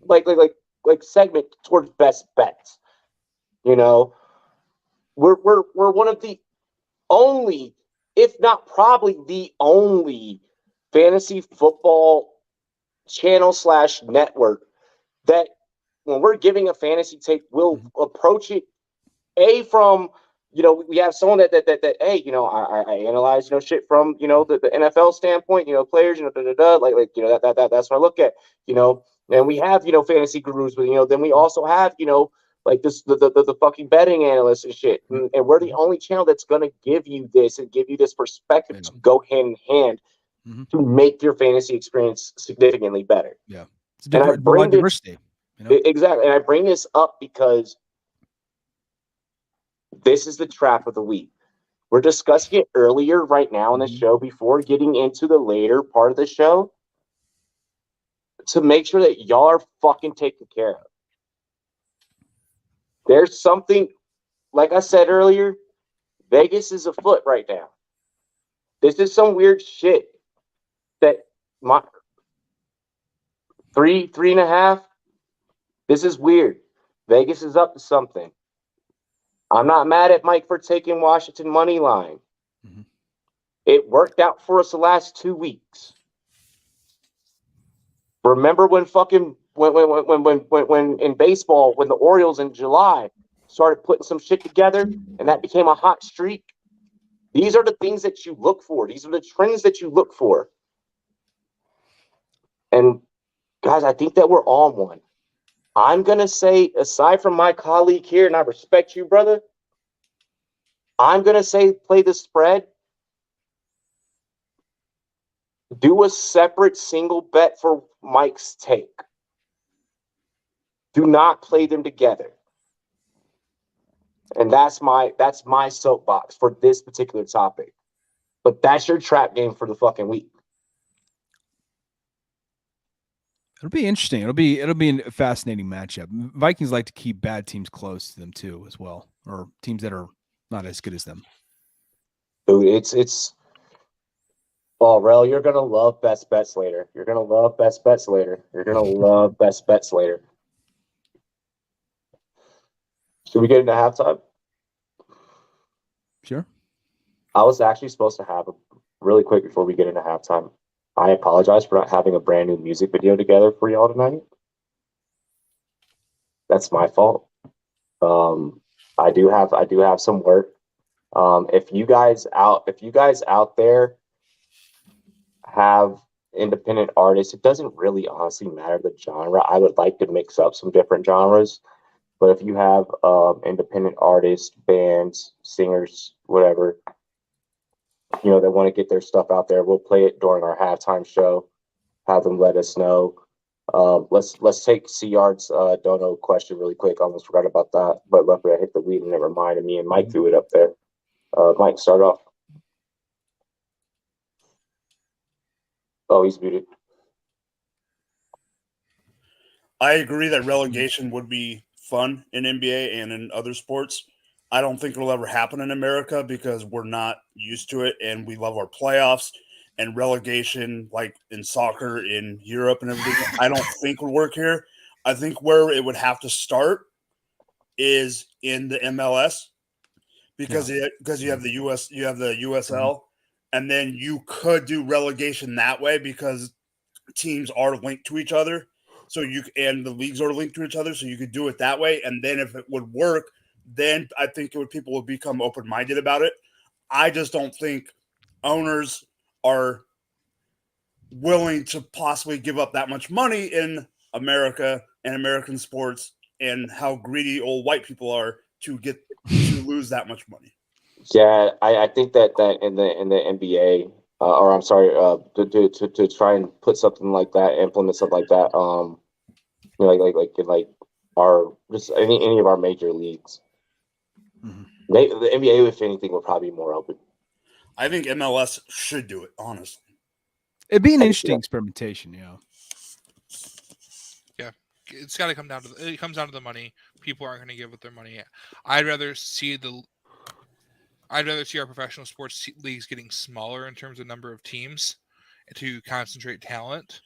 like segment towards best bets. We're one of the only, if not probably the only, fantasy football channel / network that when we're giving a fantasy take, we'll approach it from we have someone that hey, I analyze shit from the NFL standpoint, players, that's what I look at, and we have fantasy gurus, but then we also have like this the fucking betting analysts and shit, and we're the only channel that's gonna give you this and give you this perspective to go hand in hand to make your fantasy experience significantly better. Yeah, it's diversity. Exactly, and I bring this up because this is the trap of the week. We're discussing it earlier right now in the show before getting into the later part of the show to make sure that y'all are fucking taken care of. There's something, like I said earlier, Vegas is afoot right now. This is some weird shit that three and a half. This is weird. Vegas is up to something. I'm not mad at Mike for taking Washington money line. Mhm. It worked out for us the last 2 weeks. Remember when when in baseball, when the Orioles in July started putting some shit together and that became a hot streak? These are the things that you look for. These are the trends that you look for. And guys, I think that we're on one. I'm going to say, aside from my colleague here, and I respect you, brother, I'm going to say play the spread. Do a separate single bet for Mike's take. Do not play them together. And that's my soapbox for this particular topic. But that's your trap game for the fucking week. It'll be interesting. It'll be a fascinating matchup. Vikings like to keep bad teams close to them too, as well, or teams that are not as good as them. Dude, it's. Oh, Rel, you're gonna love best bets later. You're gonna love best bets later. You're gonna love best bets later. Should we get into halftime? Sure. I was actually supposed to have really quick before we get into halftime. I apologize for not having a brand new music video together for y'all tonight. That's my fault. I do have some work. If you guys out there have independent artists, it doesn't really honestly matter the genre. I would like to mix up some different genres. But if you have independent artists, bands, singers, whatever, that want to get their stuff out there, we'll play it during our halftime show. Have them let us know. Let's take C-Yard's dono question really quick. I almost forgot about that, but luckily I hit the weed and it reminded me, and Mike threw it up there. Mike, start off. Oh, he's muted. I agree that relegation would be fun in NBA and in other sports. I don't think it'll ever happen in America because we're not used to it, and we love our playoffs. And relegation, like in soccer in Europe and everything, I don't think would work here. I think where it would have to start is in the MLS because you have the USL, and then you could do relegation that way because teams are linked to each other. So and the leagues are linked to each other, so you could do it that way. And then if it would work, then I think people would become open-minded about it. I just don't think owners are willing to possibly give up that much money in America and American sports, and how greedy old white people are to lose that much money. Yeah, I think that in the NBA, or I'm sorry, to try and put something like that, implement something like that, like our just any of our major leagues. Mm-hmm. The NBA, if anything, would probably be more open. I think MLS should do it, honestly. It'd be an interesting experimentation, Yeah, it's got to come down to it comes down to the money. People aren't going to give what their money. I'd rather see our professional sports leagues getting smaller in terms of number of teams to concentrate talent,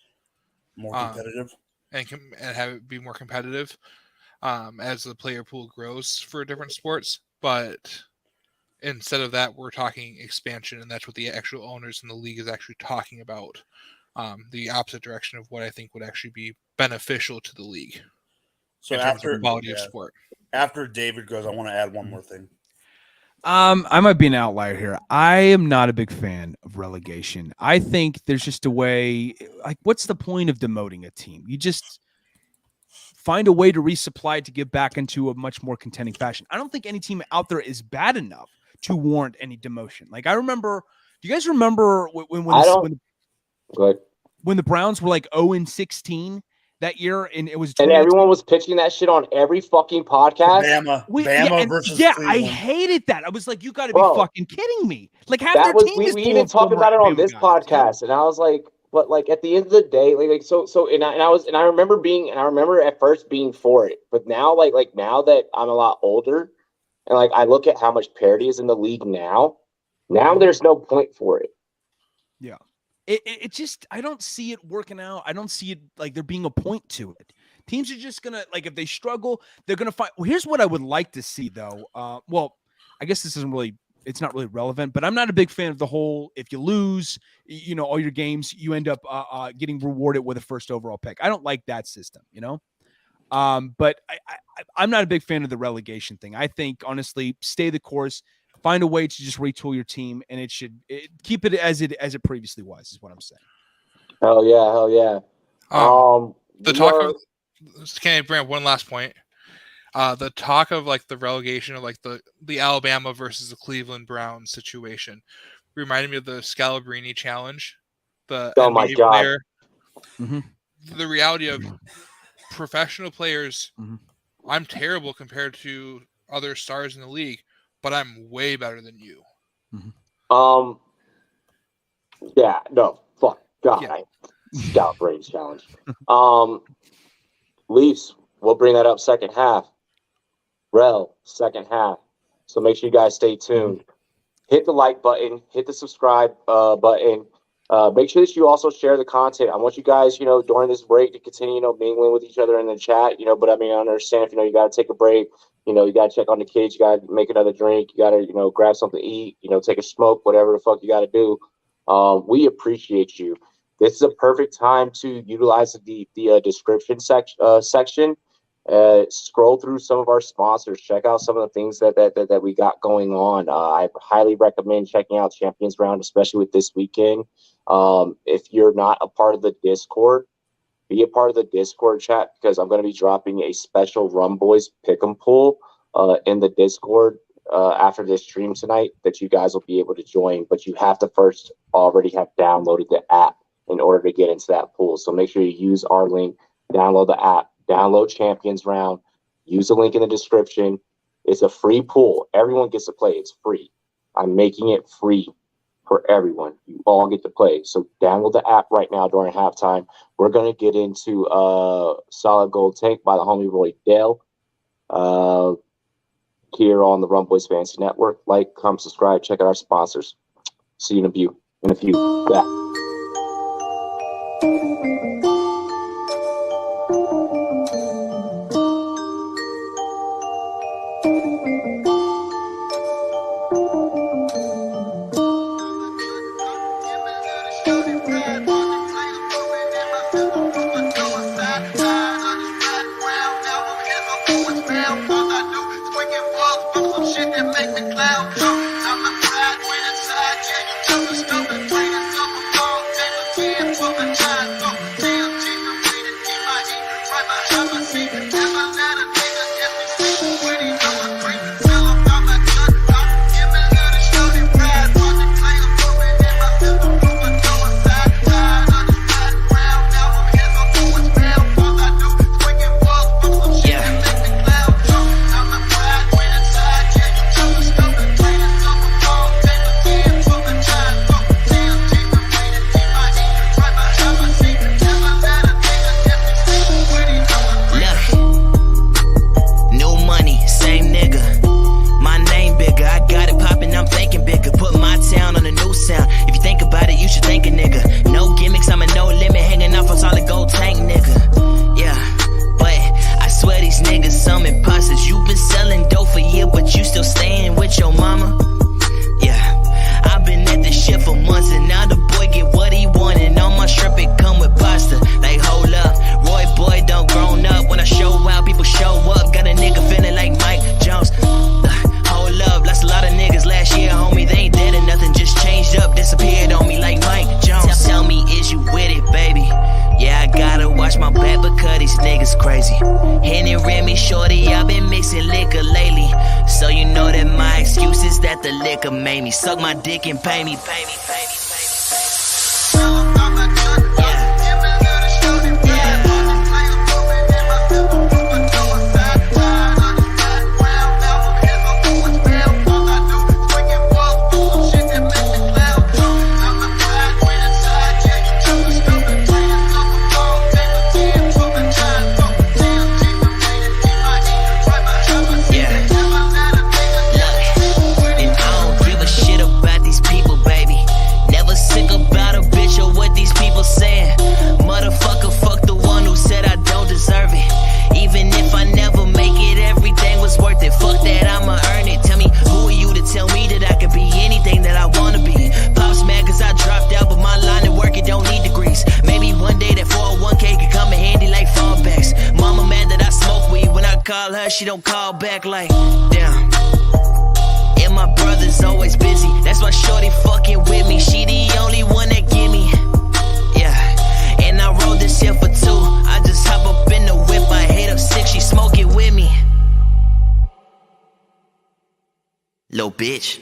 more competitive, and have it be more competitive as the player pool grows for different sports. But instead of that, we're talking expansion, and that's what the actual owners in the league is actually talking about. The opposite direction of what I think would actually be beneficial to the league. So after quality of sport. After David goes, I want to add one more thing. I might be an outlier here. I am not a big fan of relegation. I think there's just a way, like, what's the point of demoting a team? You just find a way to resupply to get back into a much more contending fashion. I don't think any team out there is bad enough to warrant any demotion. Like, I remember, do you guys remember when the Browns were like 0-16 that year, and it was, and everyone was pitching that shit on every fucking podcast. Bama versus Cleveland. I hated that. I was like, you got to be fucking kidding me! Like, half their team is we even talked about it on this podcast, and I was like, but like at the end of the day, I remember at first being for it, but now like now that I'm a lot older, and like I look at how much parity is in the league now there's no point for it. Yeah. it just, I don't see it working out. I don't see it like there being a point to it. Teams are just gonna, like, if they struggle, they're gonna find. Well, here's what I would like to see, though. Well, I guess this isn't really, it's not really relevant, but I'm not a big fan of the whole, if you lose, all your games, you end up getting rewarded with a first overall pick. I don't like that system, but I'm not a big fan of the relegation thing. I think, honestly, stay the course, find a way to just retool your team, and keep it as it previously was, is what I'm saying. Hell yeah. The talk of, can I bring up one last point? The talk of like the relegation of like the Alabama versus the Cleveland Browns situation reminded me of the Scalabrini challenge. The my NBA God. player. Mm-hmm. The reality of professional players, Mm-hmm. I'm terrible compared to other stars in the league, but I'm way better than you. Yeah, no, fuck, God, Yeah. Scalabrini challenge. Leafs, we'll bring that up second half. Rel, second half. So make sure you guys stay tuned. Hit the like button, hit the subscribe button. Make sure that you also share the content. I want you guys, during this break to continue, mingling with each other in the chat, but I mean, I understand if, you got to take a break, you got to check on the kids, you got to make another drink, you got to, grab something to eat, take a smoke, whatever the fuck you got to do. We appreciate you. This is a perfect time to utilize the description section. Scroll through some of our sponsors. Check out some of the things that we got going on. I highly recommend checking out Champions Round, especially with this weekend. If you're not a part of the Discord, be a part of the Discord chat, because I'm going to be dropping a special Rumboyz Pick'em pool in the Discord after this stream tonight that you guys will be able to join. But you have to first already have downloaded the app in order to get into that pool. So make sure you use our link, download the app, download Champions Round, use the link in the description. It's a free pool. Everyone gets to play. It's free. I'm making it free for everyone. You all get to play. So download the app right now during halftime. We're going to get into Solid Gold Tank by the homie Roy Dale here on the Rumboyz Fantasy Network. Like, comment, subscribe, check out our sponsors. See you in a few. Back. Suck my dick and pay me. call her, she don't call back like, damn. And my brother's always busy. That's why shorty fucking with me. She the only one that give me. Yeah. And I rode this here for 2. I just hop up in the whip. I hate up 6. She smoke it with me. Little bitch.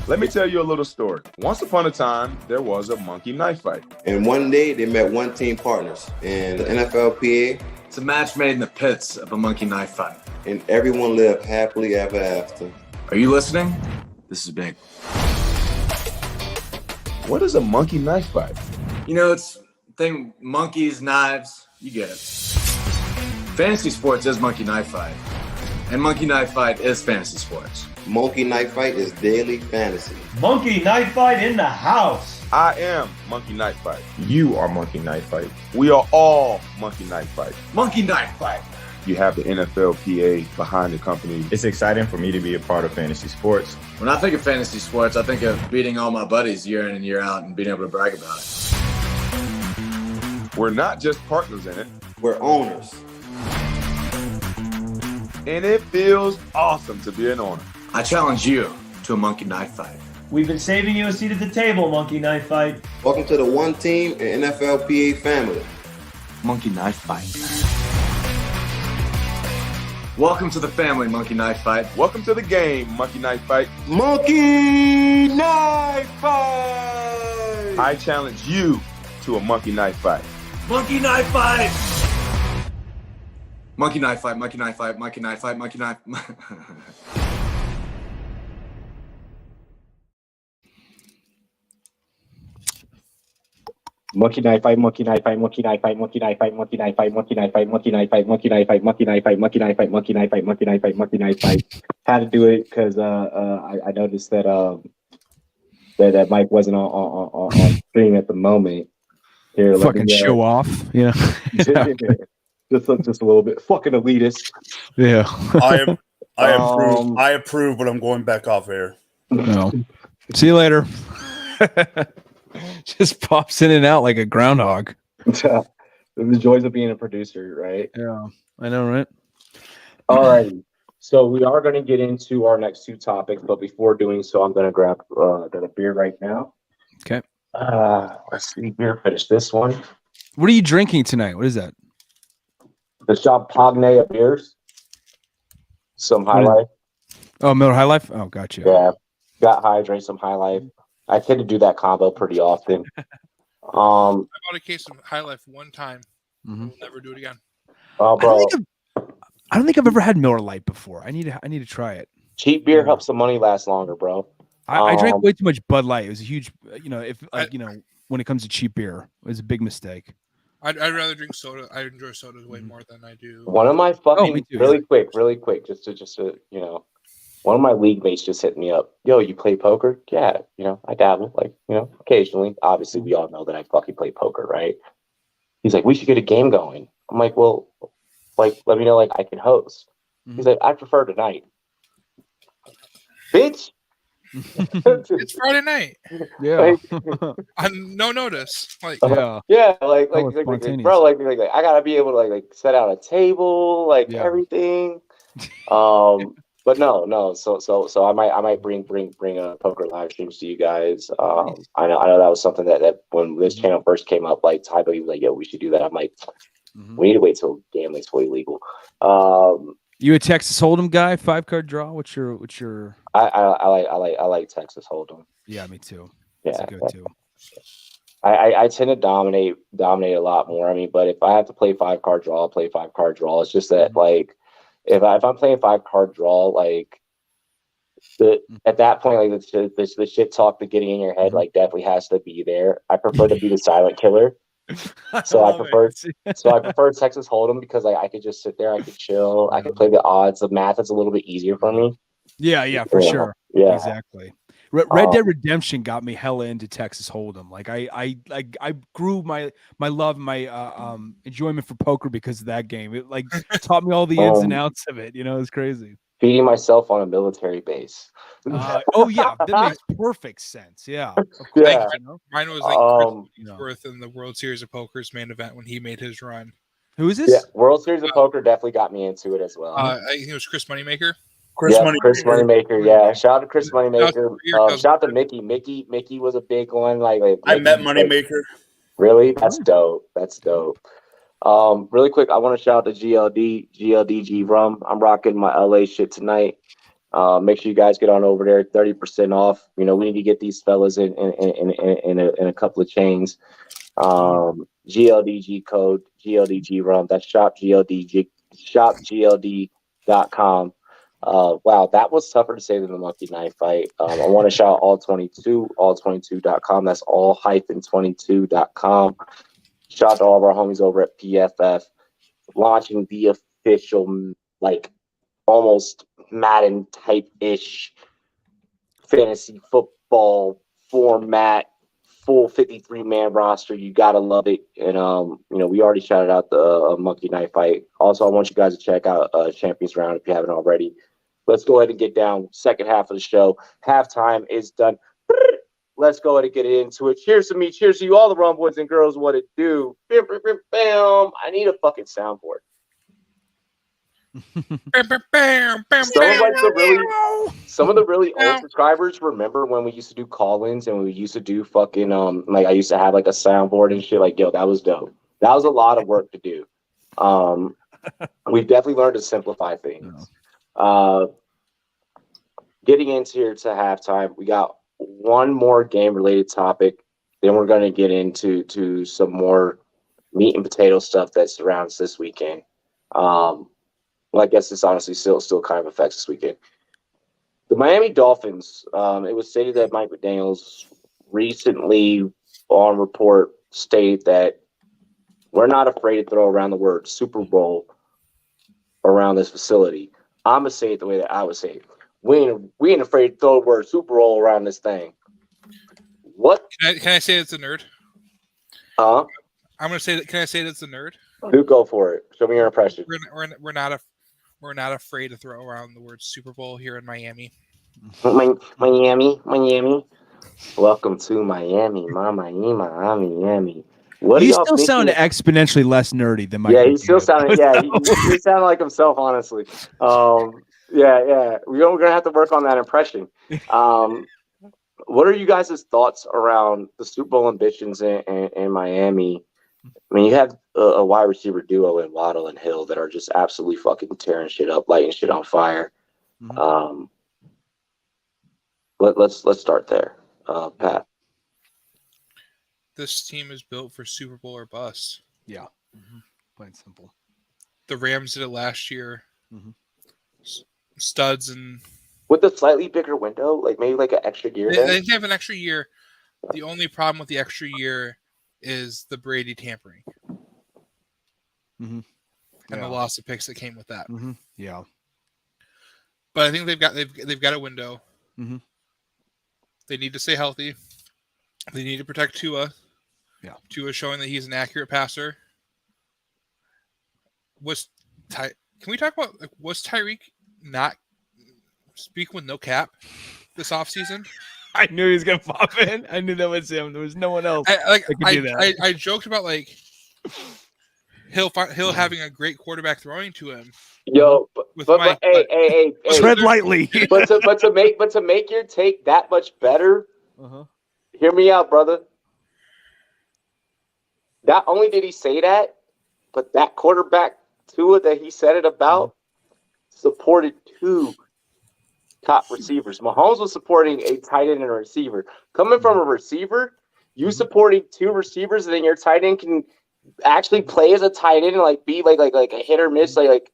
Let me tell you a little story. Once upon a time, there was a monkey knife fight. And one day, they met one team partners in the NFLPA. It's a match made in the pits of a monkey knife fight. And everyone lived happily ever after. Are you listening? This is big. What is a monkey knife fight? You know, it's thing monkeys, knives, you get it. Fantasy sports is monkey knife fight. And monkey knife fight is fantasy sports. Monkey Knife Fight is daily fantasy. Monkey Knife Fight in the house. I am Monkey Knife Fight. You are Monkey Knife Fight. We are all Monkey Knife Fight. Monkey Knife Fight. You have the NFLPA behind the company. It's exciting for me to be a part of fantasy sports. When I think of fantasy sports, I think of beating all my buddies year in and year out and being able to brag about it. We're not just partners in it. We're owners. And it feels awesome to be an owner. I challenge you to a monkey knife fight. We've been saving you a seat at the table, Monkey Knife Fight. Welcome to the one team and NFLPA family. Monkey knife fight. Welcome to the family, Monkey Knife Fight. Welcome to the game, Monkey Knife Fight. Monkey Knife Fight! I challenge you to a monkey knife fight. Monkey knife fight! Monkey knife fight, monkey knife fight, monkey knife fight, monkey knife. Monkey knife fight, monkey knife fight, monkey knife fight, monkey knife fight, monkey knife fight, monkey knife fight, monkey knife fight, monkey knife fight, monkey knife fight, monkey knife fight, monkey knife fight, monkey knife fight, monkey knife fight. Had to do it because I noticed that that Mike wasn't on stream at the moment. Here, Fucking show off. Yeah. just a little bit fucking elitist. Yeah. I approve, but I'm going back off air. No. See you later. Just pops in and out like a groundhog. The joys of being a producer, right? Yeah, I know, right? All right. So we are going to get into our next 2 topics, but before doing so, I'm going to grab a beer right now. Okay. Let's see here. Finish this one. What are you drinking tonight? What is that? The Champagne beers. Some High Life. Oh, Miller High Life? Oh, gotcha. Yeah. Got High, drink some High Life. I tend to do that combo pretty often. I bought a case of High Life one time. Mm-hmm. I'll never do it again. Oh, bro. I don't think I've ever had Miller Lite before. I need to try it. Cheap beer helps the money last longer, bro. I drank way too much Bud Light. It was a huge, when it comes to cheap beer, it was a big mistake. I'd rather drink soda. I enjoy sodas way more than I do. One of my fucking me too, really quick, just to one of my league mates just hit me up. Yo, you play poker? Yeah, I dabble, occasionally. Obviously, we all know that I fucking play poker, right? He's like, we should get a game going. I'm like, well, let me know, I can host. Mm-hmm. He's like, I prefer tonight. Bitch. It's Friday night. Yeah. On no notice. Bro, I gotta be able to set out a table, everything. But no. So I might bring poker live streams to you guys. I know that was something that when this channel first came up, Tybo, he was like, yo, we should do that. I'm like, we need to wait till gambling's fully legal. You a Texas Hold'em guy? 5-card draw? What's your? I like Texas Hold'em. Yeah, me too. Yeah, it's a go-to. I tend to dominate a lot more. I mean, but if I have to play 5-card draw, I'll play 5-card draw. It's just that if I'm playing 5-card draw, at that point, like the shit talk, the getting in your head, like definitely has to be there. I prefer to be the silent killer. So I prefer Texas Hold'em because I could just sit there, I could chill, I could play the odds. The math is a little bit easier for me. Yeah, for sure. Yeah, exactly. Red Dead Redemption got me hella into Texas Hold'em. Like I grew my love, my enjoyment for poker because of that game. It like taught me all the ins and outs of it. You know, it's crazy. Feeding myself on a military base. Oh yeah, that makes perfect sense. Yeah, yeah. Mine was like Chris in the World Series of Poker's main event when he made his run. Who is this? Yeah, World Series of Poker definitely got me into it as well. I think it was Chris Moneymaker. Chris Moneymaker. Yeah, shout out to Chris Moneymaker. Shout out to Mickey. Mickey was a big one. Like I met Moneymaker. Really? That's dope. That's dope. Really quick, I want to shout out to GLDG Rum. I'm rocking my LA shit tonight. Make sure you guys get on over there. 30% off. You know, we need to get these fellas in a couple of chains. GLDG code GLDG Rum. That's shopgld.com. Wow, that was tougher to say than the Monkey Knife Fight. I want to shout all 22, all22.com. That's all-22.com. Shout out to all of our homies over at PFF, launching the official, like, almost Madden type-ish fantasy football format, full 53-man roster. You gotta love it. And we already shouted out the Monkey Knife Fight. Also, I want you guys to check out Champions Round if you haven't already. Let's go ahead and get down. Second half of the show. Halftime is done. Let's go ahead and get into it. Cheers to me. Cheers to you, all the Rumboyz and girls. What it do? Bam. I need a fucking soundboard. Some of the really old subscribers remember when we used to do call-ins and we used to do fucking like I used to have like a soundboard and shit. Like, yo, that was dope. That was a lot of work to do. We've definitely learned to simplify things. Getting into here to halftime, we got one more game-related topic. Then we're going to get into some more meat and potato stuff that surrounds this weekend. Well, I guess this honestly still kind of affects this weekend. The Miami Dolphins, it was stated that Mike McDaniels recently on report stated that we're not afraid to throw around the word Super Bowl around this facility. I'm going to say it the way that I would say it. We ain't afraid to throw the word Super Bowl around this thing. What? Can I say it's a nerd? I'm going to say that. Can I say it's a nerd? Do go for it. Show me your impression. We're not afraid to throw around the word Super Bowl here in Miami. Miami. Welcome to Miami, Miami. What you still sound exponentially less nerdy than Mike. Yeah, he still sounded. Yeah, he sounded like himself, honestly. Yeah. We're gonna have to work on that impression. What are you guys' thoughts around the Super Bowl ambitions in Miami? I mean, you have a wide receiver duo in Waddle and Hill that are just absolutely fucking tearing shit up, lighting shit on fire. Mm-hmm. Let's start there, Pat. This team is built for Super Bowl or bust. Yeah, plain simple. The Rams did it last year. Mm-hmm. Studs and with a slightly bigger window, like maybe like an extra year. They have an extra year. The only problem with the extra year is the Brady tampering and the loss of picks that came with that. Mm-hmm. Yeah, but I think they've got a window. Mm-hmm. They need to stay healthy. They need to protect Tua. Yeah, Tua showing that he's an accurate passer. Can we talk about was Tyreek not speaking with no cap this offseason? I knew he was gonna pop in. I knew that was him. There was no one else. I joked about like Hill having a great quarterback throwing to him. Yo, but hey, tread lightly. but to make your take that much better, hear me out, brother. Not only did he say that, but that quarterback Tua that he said it about supported two top receivers. Mahomes was supporting a tight end and a receiver. Coming from a receiver, you supporting two receivers, and then your tight end can actually play as a tight end and like be like a hit or miss, like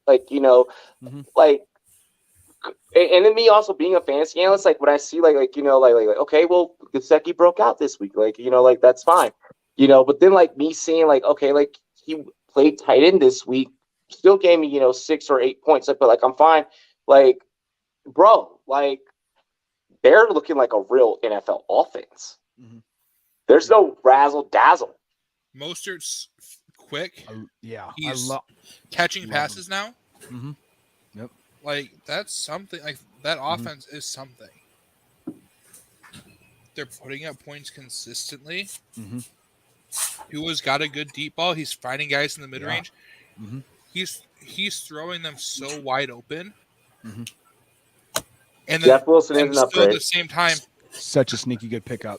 And then me also being a fantasy analyst, like when I see like okay, well, Gesicki broke out this week, like that's fine, But then like me seeing like okay, like he played tight end this week, still gave me 6 or 8 points. But like I'm fine, like bro, like they're looking like a real NFL offense. Mm-hmm. There's no razzle dazzle. Mostert's quick. Yeah, he's catching passes now. Mm-hmm. Yep. Like that's something. Like that offense is something. They're putting up points consistently. Mm-hmm. Tua's got a good deep ball. He's finding guys in the mid range. Mm-hmm. He's throwing them so wide open. Mm-hmm. Jeff And then, Wilson and is an still at upgrade. the same time, such a sneaky good pickup.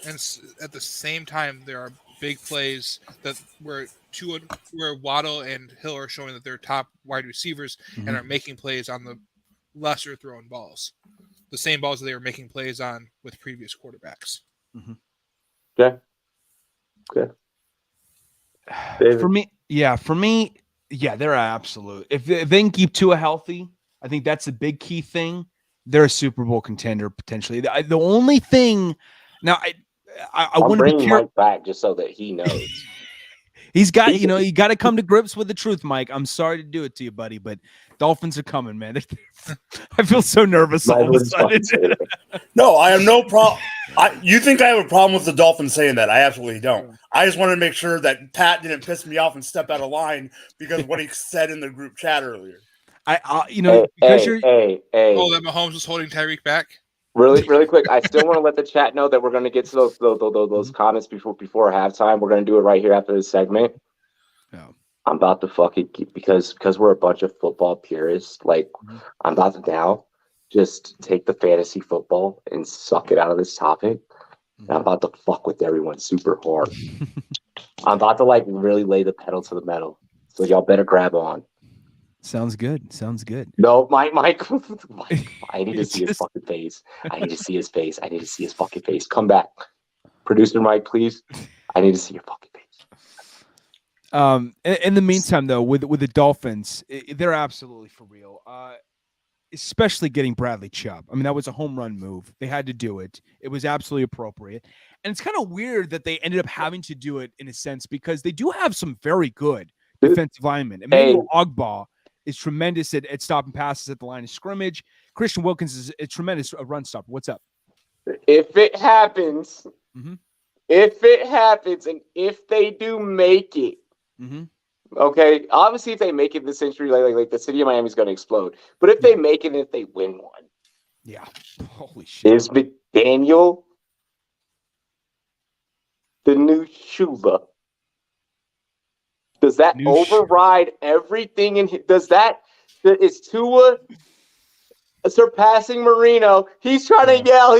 And at the same time, there are big plays that where Waddle and Hill are showing that they're top wide receivers and are making plays on the lesser thrown balls, the same balls that they were making plays on with previous quarterbacks. Mm-hmm. Okay. David. For me, they're absolute. If they can keep Tua healthy, I think that's a big key thing. They're a Super Bowl contender potentially. The only thing now, I want to be careful. Mike back just so that he knows. He's got, you got to come to grips with the truth, Mike. I'm sorry to do it to you, buddy, but Dolphins are coming, man. I feel so nervous all of a sudden. No, I have no problem. You think I have a problem with the Dolphins saying that? I absolutely don't. I just wanted to make sure that Pat didn't piss me off and step out of line because of what he said in the group chat earlier. Hey. Oh, that Mahomes was holding Tyreek back. Really quick. I still want to let the chat know that we're going to get to those comments before halftime. We're going to do it right here after this segment. Yeah. I'm about to fucking because we're a bunch of football purists. Like I'm about to now just take the fantasy football and suck it out of this topic. And I'm about to fuck with everyone super hard. I'm about to like really lay the pedal to the metal. So y'all better grab on. Sounds good. No, Mike, I need to see his fucking face. I need to see his fucking face. Come back. Producer Mike, please. I need to see your fucking face. In the meantime, though, with the Dolphins, they're absolutely for real. Especially getting Bradley Chubb. I mean, that was a home run move. They had to do it. It was absolutely appropriate. And it's kind of weird that they ended up having to do it in a sense because they do have some very good defensive linemen. Emmanuel Ogbah is tremendous at stopping passes at the line of scrimmage. Christian Wilkins is a tremendous run stopper. What's up? If it happens, and if they do make it, okay, obviously if they make it this century, like the city of Miami is going to explode. But if they make it and if they win one, holy shit. Is McDaniel the new Shula? Does that override everything? Is Tua surpassing Marino? He's trying to yell.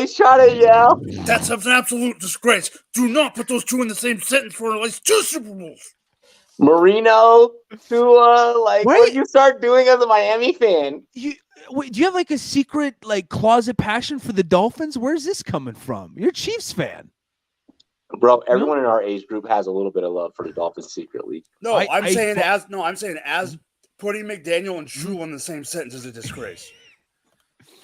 That's an absolute disgrace. Do not put those two in the same sentence for at least 2 Super Bowls. Tua, what do you start doing as a Miami fan? Do you have like a secret like closet passion for the Dolphins? Where's this coming from? You're a Chiefs fan. Bro, everyone in our age group has a little bit of love for the Dolphins secretly. No, I'm saying as putting McDaniel and Shula in the same sentence is a disgrace.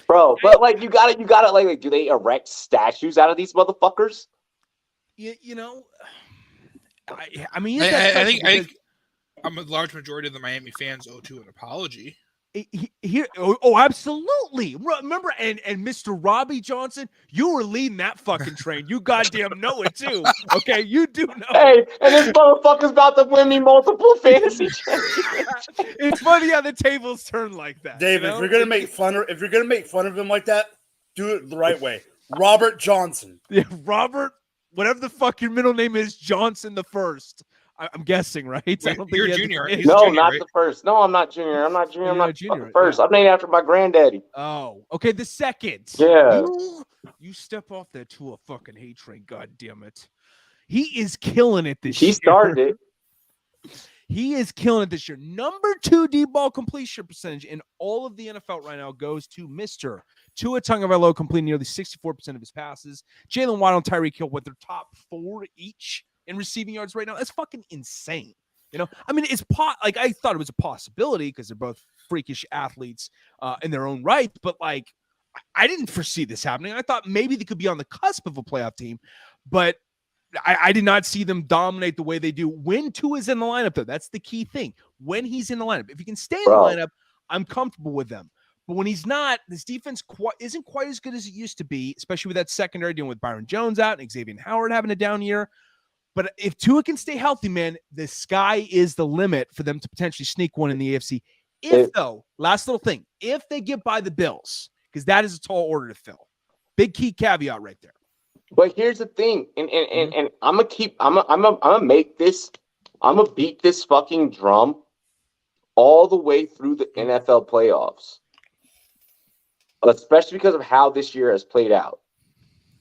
Bro, but like you gotta like do they erect statues out of these motherfuckers? I think a large majority of the Miami fans owe to an apology. Absolutely. Remember, and Mr. Robbie Johnson, you were leading that fucking train. You goddamn know it too. Okay, you do know. Hey, and this motherfucker's about to win me multiple fantasy championships. It's funny how the tables turn like that. David, if you're gonna make fun of him like that, do it the right way. Robert Johnson. Yeah, Robert, whatever the fuck your middle name is, Johnson the first. I'm guessing, right? Wait, you're junior. No, junior, not right? the first. No, I'm not junior. I'm not junior, the first. yeah. I'm named after my granddaddy. Oh, okay. The second. Yeah. You step off that Tua fucking hate train. God damn it. He is killing it this year. He started it. He is killing it this year. Number 2 deep ball completion percentage in all of the NFL right now goes to Mr. Tua Tagovailoa, completing nearly 64% of his passes. Jalen Waddle and Tyreek Hill with their top 4 each in receiving yards right now. That's fucking insane. You know, I mean, like I thought it was a possibility because they're both freakish athletes in their own right, but like I didn't foresee this happening. I thought maybe they could be on the cusp of a playoff team, but I did not see them dominate the way they do when Tua is in the lineup, though. That's the key thing. When he's in the lineup, if he can stay in the lineup, I'm comfortable with them. But when he's not, this defense isn't quite as good as it used to be, especially with that secondary dealing with Byron Jones out and Xavier Howard having a down year. But if Tua can stay healthy, man, the sky is the limit for them to potentially sneak one in the AFC. Though, last little thing, if they get by the Bills, because that is a tall order to fill. Big key caveat right there. But here's the thing, and I'm gonna beat this fucking drum all the way through the NFL playoffs, especially because of how this year has played out.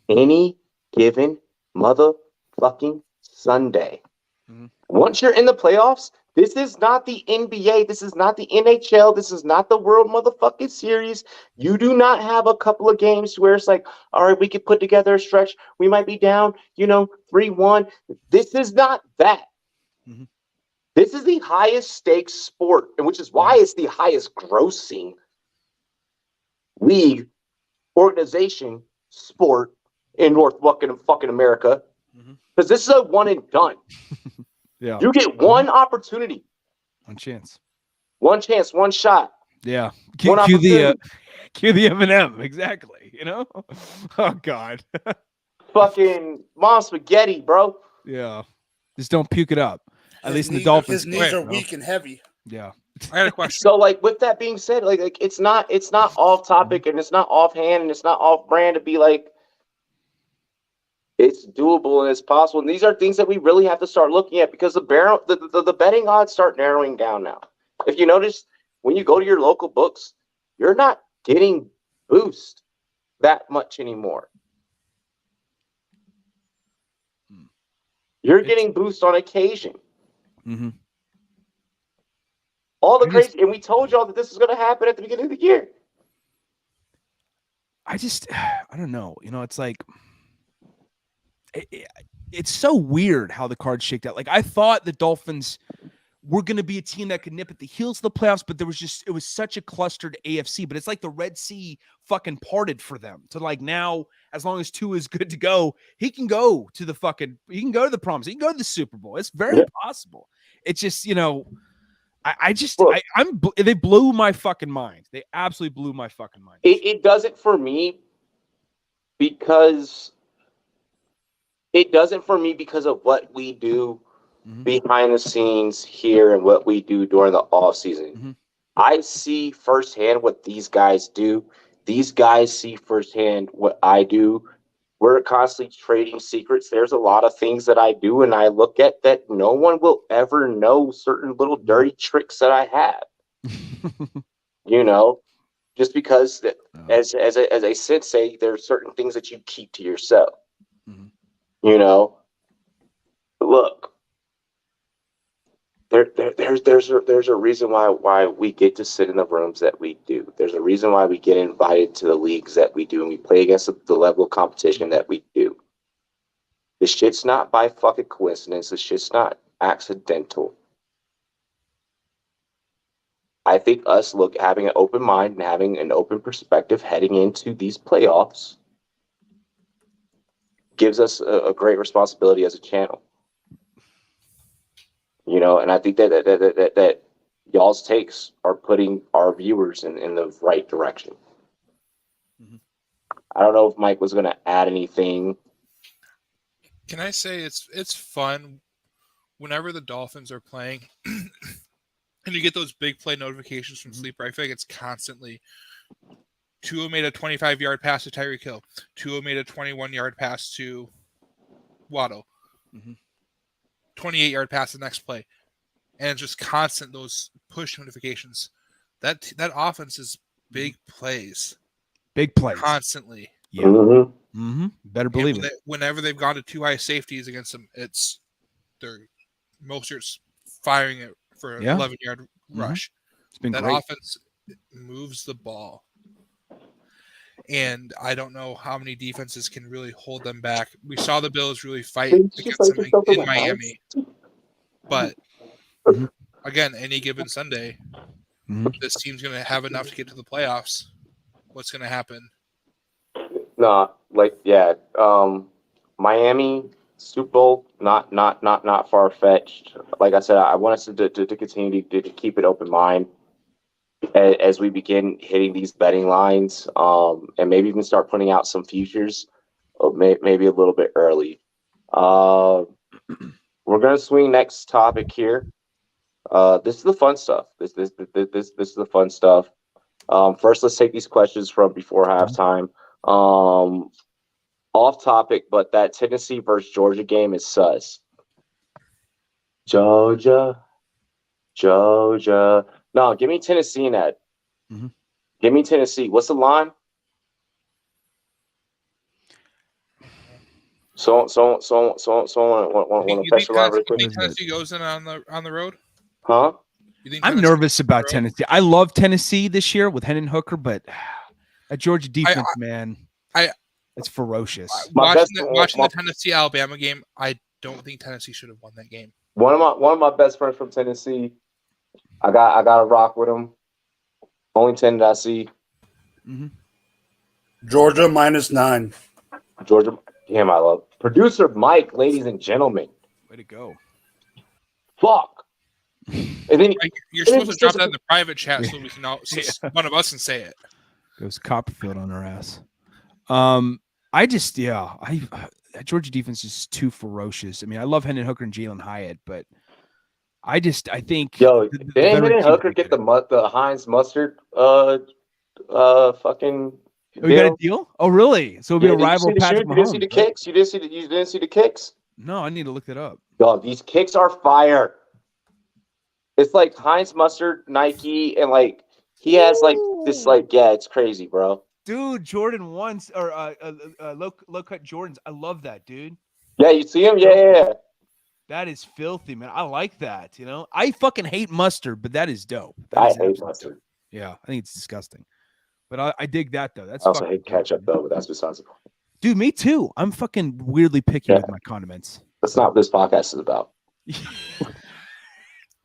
Any given motherfucking Sunday, once you're in the playoffs, this is not the NBA. This is not the NHL. This is not the World Motherfucking Series. You do not have a couple of games where it's like, all right, we could put together a stretch. We might be down, 3-1. This is not that. Mm-hmm. This is the highest stakes sport, and which is why it's the highest grossing league, organization, sport in North fucking America. Because this is a one and done. Yeah. You get one opportunity. One chance, one shot. Yeah. Cue the M&M. Exactly. Oh, God. Fucking mom spaghetti, bro. Yeah. Just don't puke it up. At least in the Dolphins. His knees are weak and heavy. Yeah. I had a question. So, like, with that being said, like it's not off topic and it's not offhand and it's not off brand to be like, it's doable and it's possible. And these are things that we really have to start looking at because the betting odds start narrowing down now. If you notice, when you go to your local books, you're not getting boost that much anymore. You're getting boost on occasion. Mm-hmm. All the crazy, and we told y'all that this was going to happen at the beginning of the year. I don't know. It's like, it's so weird how the cards shaked out. Like, I thought the Dolphins were going to be a team that could nip at the heels of the playoffs, but it was such a clustered AFC. But it's like the Red Sea fucking parted for them to like now, as long as Tua is good to go, he can go to the promise. He can go to the Super Bowl. It's very possible. It's just, they blew my fucking mind. They absolutely blew my fucking mind. It does it for me because of what we do behind the scenes here and what we do during the off season. Mm-hmm. I see firsthand what these guys do. These guys see firsthand what I do. We're constantly trading secrets. There's a lot of things that I do and I look at that no one will ever know certain little dirty tricks that I have. Just because as a sensei, there are certain things that you keep to yourself. Mm-hmm. Look, there's a reason why we get to sit in the rooms that we do. There's a reason why we get invited to the leagues that we do, and we play against the level of competition that we do. This shit's not by fucking coincidence. This shit's not accidental. I think us having an open mind and having an open perspective heading into these playoffs gives us a great responsibility as a channel. And I think that y'all's takes are putting our viewers in the right direction. Mm-hmm. I don't know if Mike was going to add anything. Can I say it's fun whenever the Dolphins are playing and you get those big play notifications from Sleeper? I feel like it's constantly Tua made a 25-yard pass to Tyreek Hill. Tua made a 21-yard pass to Waddle. 28-yard pass the next play. And it's just constant, those push notifications. That offense is big plays. Big plays. Constantly. Yeah. Mm-hmm. Mm-hmm. Better believe it. Whenever they've gone to two high safeties against them, they're most years firing it for an 11-yard rush. It's been that great. Offense moves the ball. And I don't know how many defenses can really hold them back. We saw the Bills really fight against them in Miami. But Again, any given Sunday, this team's going to have enough to get to the playoffs. What's going to happen? No, Miami Super Bowl, not far fetched. Like I said, I want us to continue to keep an open mind as we begin hitting these betting lines, and maybe even start putting out some futures, maybe a little bit early. We're gonna swing next topic here. This is the fun stuff. This is the fun stuff. First, let's take these questions from before halftime. Off topic, but that Tennessee versus Georgia game is sus. Georgia. No, give me Tennessee in that. Give me Tennessee. What's the line? So want to press the line really quick. You think Tennessee goes in on the road? Huh? I'm nervous about Tennessee. I love Tennessee this year with Hendon Hooker, but that Georgia defense, it's ferocious. Watching the Tennessee-Alabama game, I don't think Tennessee should have won that game. One of my best friends from Tennessee. I got to rock with him. Only 10 that I see. Georgia -9. Georgia, damn, I love producer Mike, ladies and gentlemen. Way to go! Fuck. And then you're supposed to drop that in the private chat so we can one of us can say it. Goes Copperfield on our ass. That Georgia defense is too ferocious. I mean, I love Hendon Hooker and Jalen Hyatt, but I think didn't Hendon Hooker get the Heinz mustard fucking deal? We got a deal? Oh, really? So it'll be a rival Patrick Mahomes. You didn't see the kicks? You didn't see the kicks? No, I need to look that up. Dog, these kicks are fire. It's like Heinz mustard, Nike, and like he has like this it's crazy, bro. Dude, Jordan once or low cut Jordans. I love that, dude. Yeah, you see him? Yeah. That is filthy, man. I like that. You know, I fucking hate mustard, but that is dope. I hate mustard. Yeah, I think it's disgusting. But I dig that though. That's I also hate ketchup though, but that's besides the point. Dude, me too. I'm fucking weirdly picky with my condiments. That's not what this podcast is about.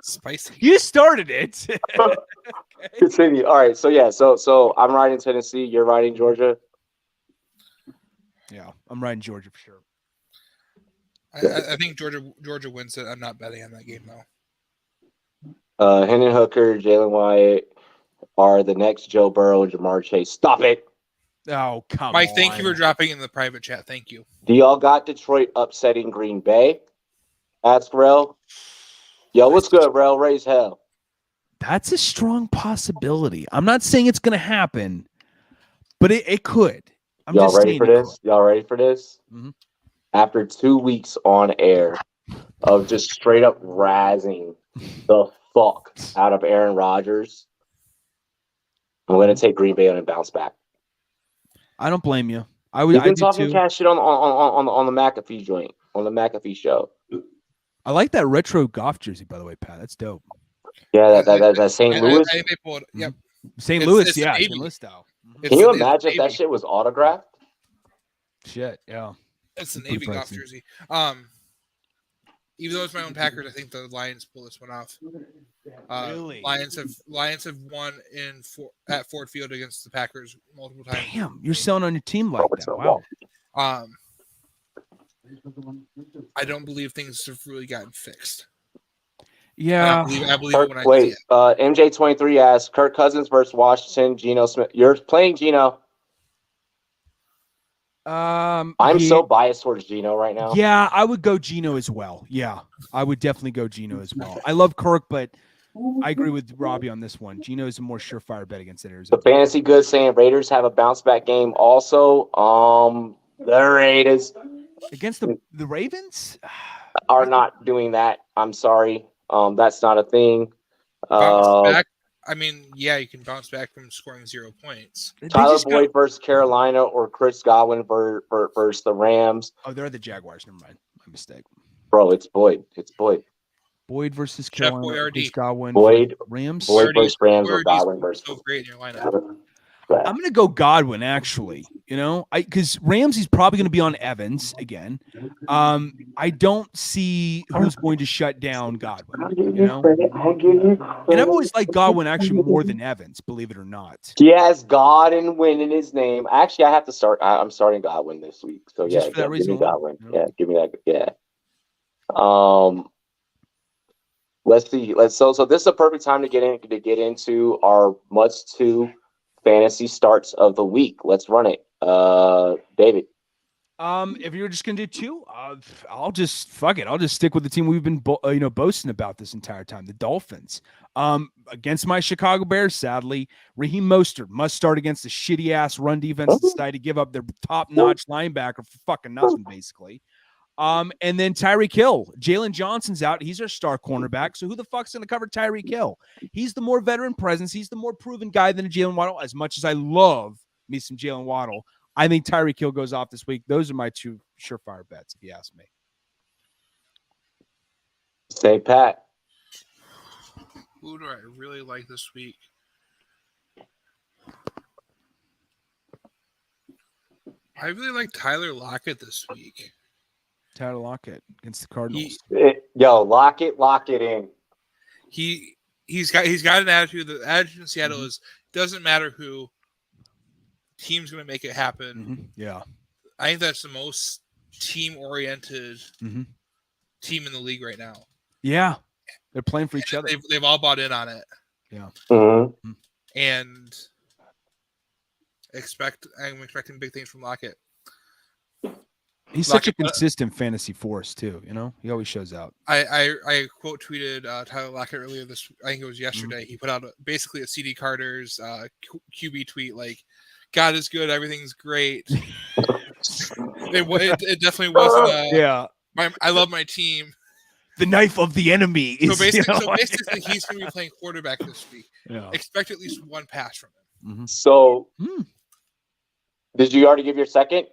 Spicy. You started it. Okay. Continue. All right. So I'm riding Tennessee. You're riding Georgia. Yeah, I'm riding Georgia for sure. I think Georgia wins it. I'm not betting on that game though. Hendon Hooker, Jalen Wyatt are the next Joe Burrow and Jamar Chase. Stop it. Oh, come on. Mike, thank you for dropping in the private chat. Thank you. Do y'all got Detroit upsetting Green Bay? Ask Rel. Yo, what's good, Rel? Raise hell. That's a strong possibility. I'm not saying it's going to happen, but it could. Y'all ready for this? Y'all ready for this? Mm-hmm. After 2 weeks on air of just straight up razzing the fuck out of Aaron Rodgers, I'm going to take Green Bay on and bounce back. I don't blame you. You've been talking cash shit on the McAfee joint, on the McAfee show. I like that retro Goff jersey, by the way, Pat. That's dope. Yeah, that St. Louis. I think they pulled, yep. St. Louis, St. Louis style. Can you imagine if that shit was autographed? Shit, yeah. It's the Navy Goff jersey. Even though it's my own Packers, I think the Lions pull this one off. Really? Lions have won at Ford Field against the Packers multiple times. Damn, you're selling on your team like that. Wow. I don't believe things have really gotten fixed. Yeah. I believe it when I see it. MJ23 asks, Kirk Cousins versus Washington, Geno Smith. You're playing Geno. I'm so biased towards Geno right now. Yeah, I would go Geno as well. Yeah, I would definitely go Geno as well. I love Kirk, but I agree with Robbie on this one. Geno is a more surefire bet against the Arizona. The Fantasy Good saying Raiders have a bounce back game also. The Raiders against the Ravens are not doing that. I'm sorry. That's not a thing. Bounce back. I mean, yeah, you can bounce back from scoring 0 points. Tyler Boyd versus Carolina or Chris Godwin versus the Rams. Oh, they're the Jaguars. Never mind. My mistake. Bro, it's Boyd. It's Boyd. Boyd versus Carolina. Chris Godwin. Boyd. Rams. Boyd versus Rams or Godwin versus. So great in your lineup. I'm gonna go Godwin actually. Because Ramsey's probably gonna be on Evans again. I don't see who's going to shut down Godwin. And I've always liked Godwin actually more than Evans, believe it or not. He has God and win in his name. Actually, I have to start. I'm starting Godwin this week. So Just yeah, for that give reason me alone? Godwin. Yeah. Yeah, give me that. Yeah. Let's see. So this is a perfect time to get into our must-to fantasy starts of the week. Let's run it. David. If you're just gonna do two, I'll just fuck it. I'll just stick with the team we've been boasting about this entire time, the Dolphins. Against my Chicago Bears, sadly, Raheem Mostert must start against the shitty ass run defense decided to give up their top-notch linebacker for fucking nothing, basically. And then Tyreek Hill, Jalen Johnson's out. He's our star cornerback. So who the fuck's gonna cover Tyreek Hill? He's the more veteran presence. He's the more proven guy than Jalen Waddle. As much as I love me some Jalen Waddle, I think Tyreek Hill goes off this week. Those are my two surefire bets, if you ask me. Say Pat. Who do I really like this week? I really like Tyler Lockett this week. Tyler Lockett against the Cardinals. Lock it in. He's got an attitude. The attitude in Seattle is doesn't matter who, team's going to make it happen. Mm-hmm. Yeah, I think that's the most team-oriented team in the league right now. Yeah, they're playing for each other. They've all bought in on it. Yeah, and I'm expecting big things from Lockett. He's such a consistent fantasy force too. He always shows out. I quote tweeted Tyler Lockett earlier I think it was yesterday. He put out basically a CD Carter's QB tweet like, "God is good, everything's great." it definitely wasn't. I love my team. The knife of the enemy. Is, basically, he's going to be playing quarterback this week. Yeah. Expect at least one pass from him. So, did you already give your second?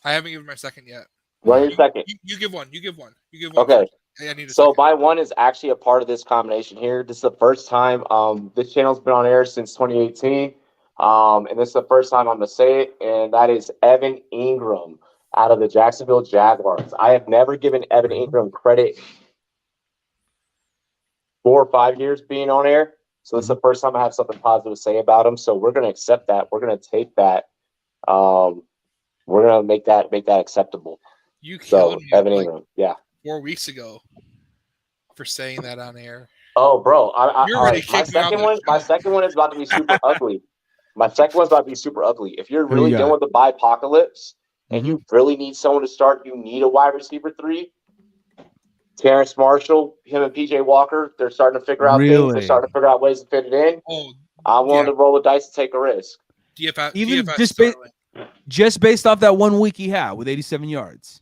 I haven't given my second yet. Run your second. You give one. You give one. Okay. I need so my one is actually a part of this combination here. This is the first time. This channel's been on air since 2018. And this is the first time I'm going to say it, and that is Evan Ingram out of the Jacksonville Jaguars. I have never given Evan Ingram credit 4 or 5 years being on air. So this is the first time I have something positive to say about him. So we're going to accept that. We're going to take that. We're going to make that acceptable. You killed me Evan Ingram, 4 weeks ago for saying that on air. Oh, bro. My second one is about to be super ugly. My second one's about to be super ugly. If you're really dealing with the bipocalypse and you really need someone to start, you need a wide receiver 3. Terrence Marshall, him and PJ Walker, they're starting to figure out things. They're starting to figure out ways to fit it in. I'm willing to roll the dice and take a risk. Just based off that 1 week he had with 87 yards.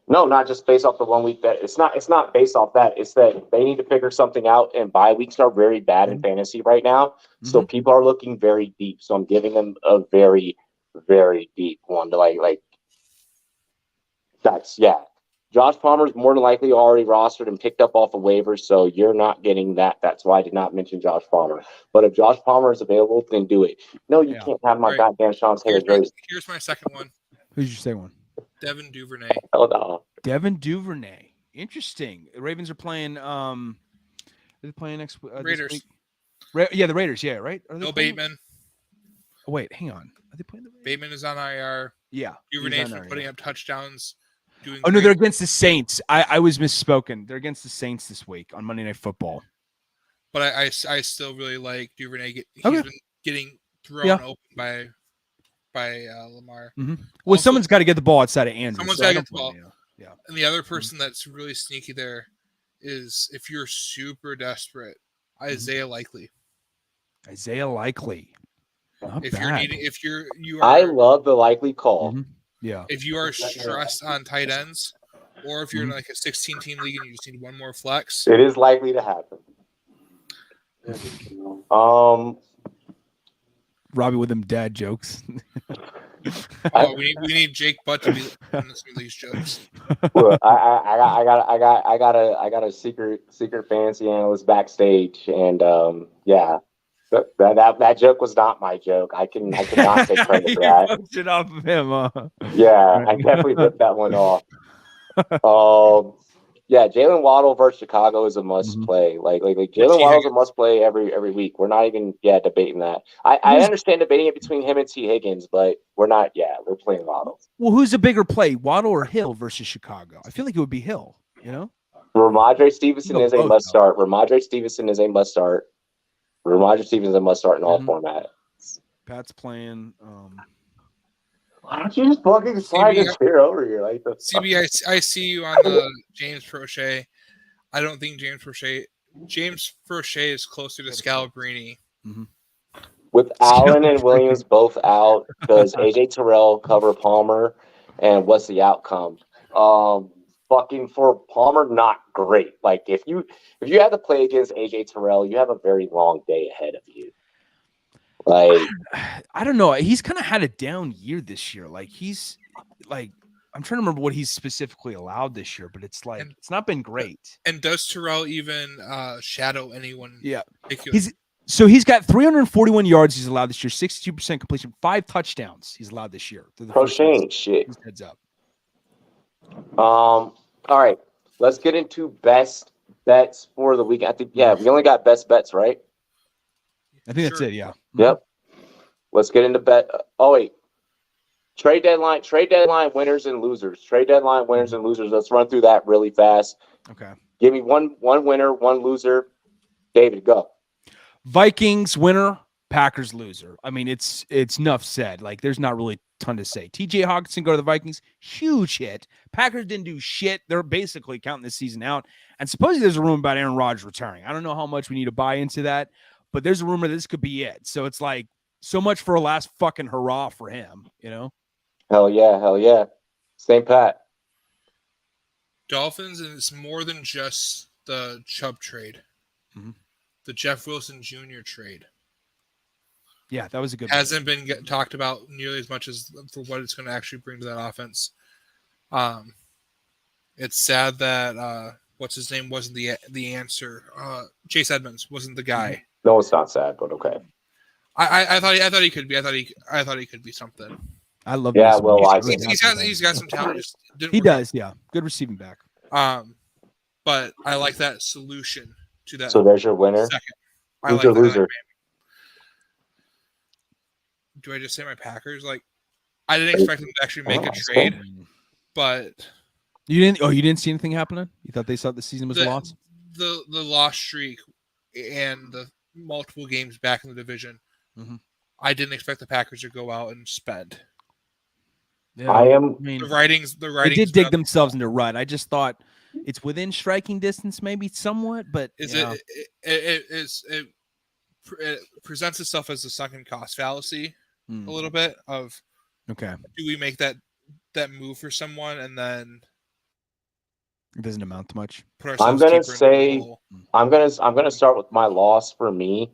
No, not just based off the 1 week. That it's not based off that. It's that they need to figure something out, and bye weeks are very bad in fantasy right now. So people are looking very deep. So I'm giving them a very, very deep one to like. That's Josh Palmer is more than likely already rostered and picked up off of waivers, so you're not getting that. That's why I did not mention Josh Palmer. But if Josh Palmer is available, then do it. No, you can't have my goddamn Sean Taylor jersey. Here's my second one. Who's your second one? Devin Duvernay. Oh no. Devin Duvernay. Interesting. The Ravens are playing. Are they playing next Raiders? The Raiders. Yeah, right. No Bateman. Oh, wait, hang on. Are they playing the Raiders? Bateman is on IR. Yeah. Duvernay's been putting up touchdowns. No, they're against the Saints. I was misspoken. They're against the Saints this week on Monday Night Football. But I still really like Duvernay. He's been getting thrown open by Lamar. Well, also, someone's got to get the ball outside of Andrews. Someone's got to get the ball. Yeah. And the other person that's really sneaky there is if you're super desperate, Isaiah Likely. Isaiah Likely. Not if bad. you are. I love the Likely call. Yeah. If you are stressed on tight ends, or if you're in like a 16-team league and you just need one more flex, it is likely to happen. Robbie with them dad jokes. We need Jake Butt to be in some of these jokes. Look, I got a secret fantasy analyst backstage, and That joke was not my joke. I cannot take credit for You that. poached it off of him, huh? Yeah, I definitely ripped that one off. Yeah, Jalen Waddle versus Chicago is a must play. Like Jalen Waddle's a must play every week. We're not even debating that. I understand debating it between him and T. Higgins, but we're not. Yeah, we're playing Waddle. Well, who's a bigger play, Waddle or Hill versus Chicago? I feel like it would be Hill. You know, Ramondre Stevenson is a both, must start. Ramondre Stevenson is a must start. Ramondre Stevenson is a must start in all formats. Pat's playing. Why don't you just fucking slide a chair over here like the CB, I see you on the James Prochet. I don't think James Prochet is closer to Scalabrini. With Allen and Williams both out, does AJ Terrell cover Palmer? And what's the outcome? Fucking for Palmer, not great. Like if you have to play against AJ Terrell, you have a very long day ahead of you. Like I don't know. He's kind of had a down year this year. Like he's like I'm trying to remember what he's specifically allowed this year, but it's like it's not been great. And does Terrell even shadow anyone? Yeah, particularly? He's got 341 yards he's allowed this year, 62% completion, 5 touchdowns he's allowed this year. Crocheting shit. Heads up. All right, let's get into best bets for the week. I think we only got best bets, right? I think that's it. Yeah. Yep. Let's get into bet. Oh wait, trade deadline winners and losers. Trade deadline winners and losers. Let's run through that really fast. Okay. Give me one winner, one loser. David, go. Vikings winner, Packers loser. I mean, it's enough said. Like, there's not really a ton to say. TJ Hawkinson go to the Vikings, huge hit. Packers didn't do shit. They're basically counting this season out. And supposedly there's a rumor about Aaron Rodgers retiring. I don't know how much we need to buy into that, but there's a rumor this could be it. So it's like so much for a last fucking hurrah for him, you know? Hell yeah. St. Pat. Dolphins, and it's more than just the Chubb trade. The Jeff Wilson Jr. trade. Yeah, that was a good Hasn't been talked about nearly as much as for what it's going to actually bring to that offense. It's sad that what's his name wasn't the answer. Chase Edmonds wasn't the guy. No, it's not sad, but okay. I thought he could be. I thought he could be something. I love. Yeah, well, he's got some talent. He does. Yeah, good receiving back. But I like that solution to that. So there's your winner. Second. Who's your loser? Do I just say my Packers? Like, I didn't expect them to actually make a trade, but you didn't see anything happening. You thought they thought the season was lost. The loss streak and the multiple games back in the division. I didn't expect the Packers to go out and spend. Yeah, the writings. They did dig themselves into a rut. I just thought it's within striking distance, maybe somewhat, but it presents itself as a sunken cost fallacy a little bit of do we make that move for someone and then it doesn't amount to much. I'm gonna start with my loss for me.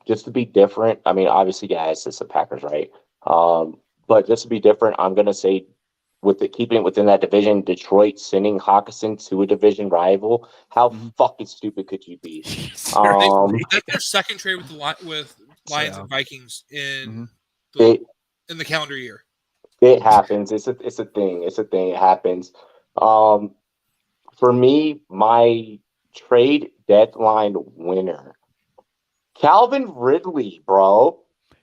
Just to be different. I mean, obviously, guys, it's the Packers, right? But just to be different, I'm gonna say keeping it within that division, Detroit sending Hawkinson to a division rival. How fucking stupid could you be? That's their second trade with Lions and Vikings in the calendar year. It happens. It's a thing. It happens. For me, my trade deadline winner, Calvin Ridley, bro.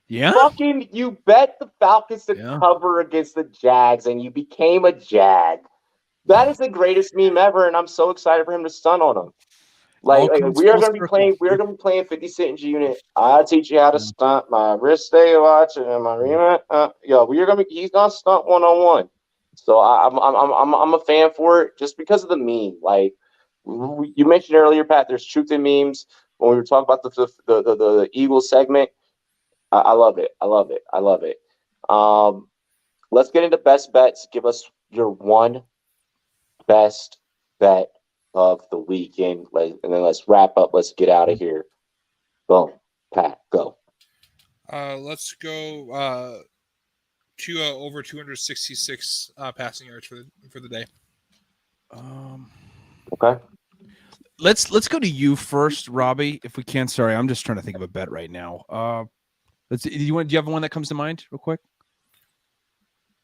Yeah. Fucking, you bet the Falcons to cover against the Jags, and you became a Jag. That is the greatest meme ever, and I'm so excited for him to stun on them. Like we are going to be playing 50 Cent in G-Unit. I'll teach you how to stunt. My wrist stay watch and my rematch. He's gonna stunt 1-on-1. So I'm a fan for it just because of the meme. Like you mentioned earlier, Pat, there's truth in memes. When we were talking about the Eagles segment, I love it. Let's get into best bets. Give us your one best bet of the weekend, and then let's wrap up. Let's get out of here. Boom, Pat, go. Let's go to over 266 passing yards for the day. Okay. let's go to you first, Robbie, if we can. Sorry, I'm just trying to think of a bet right now. Do you have one that comes to mind real quick?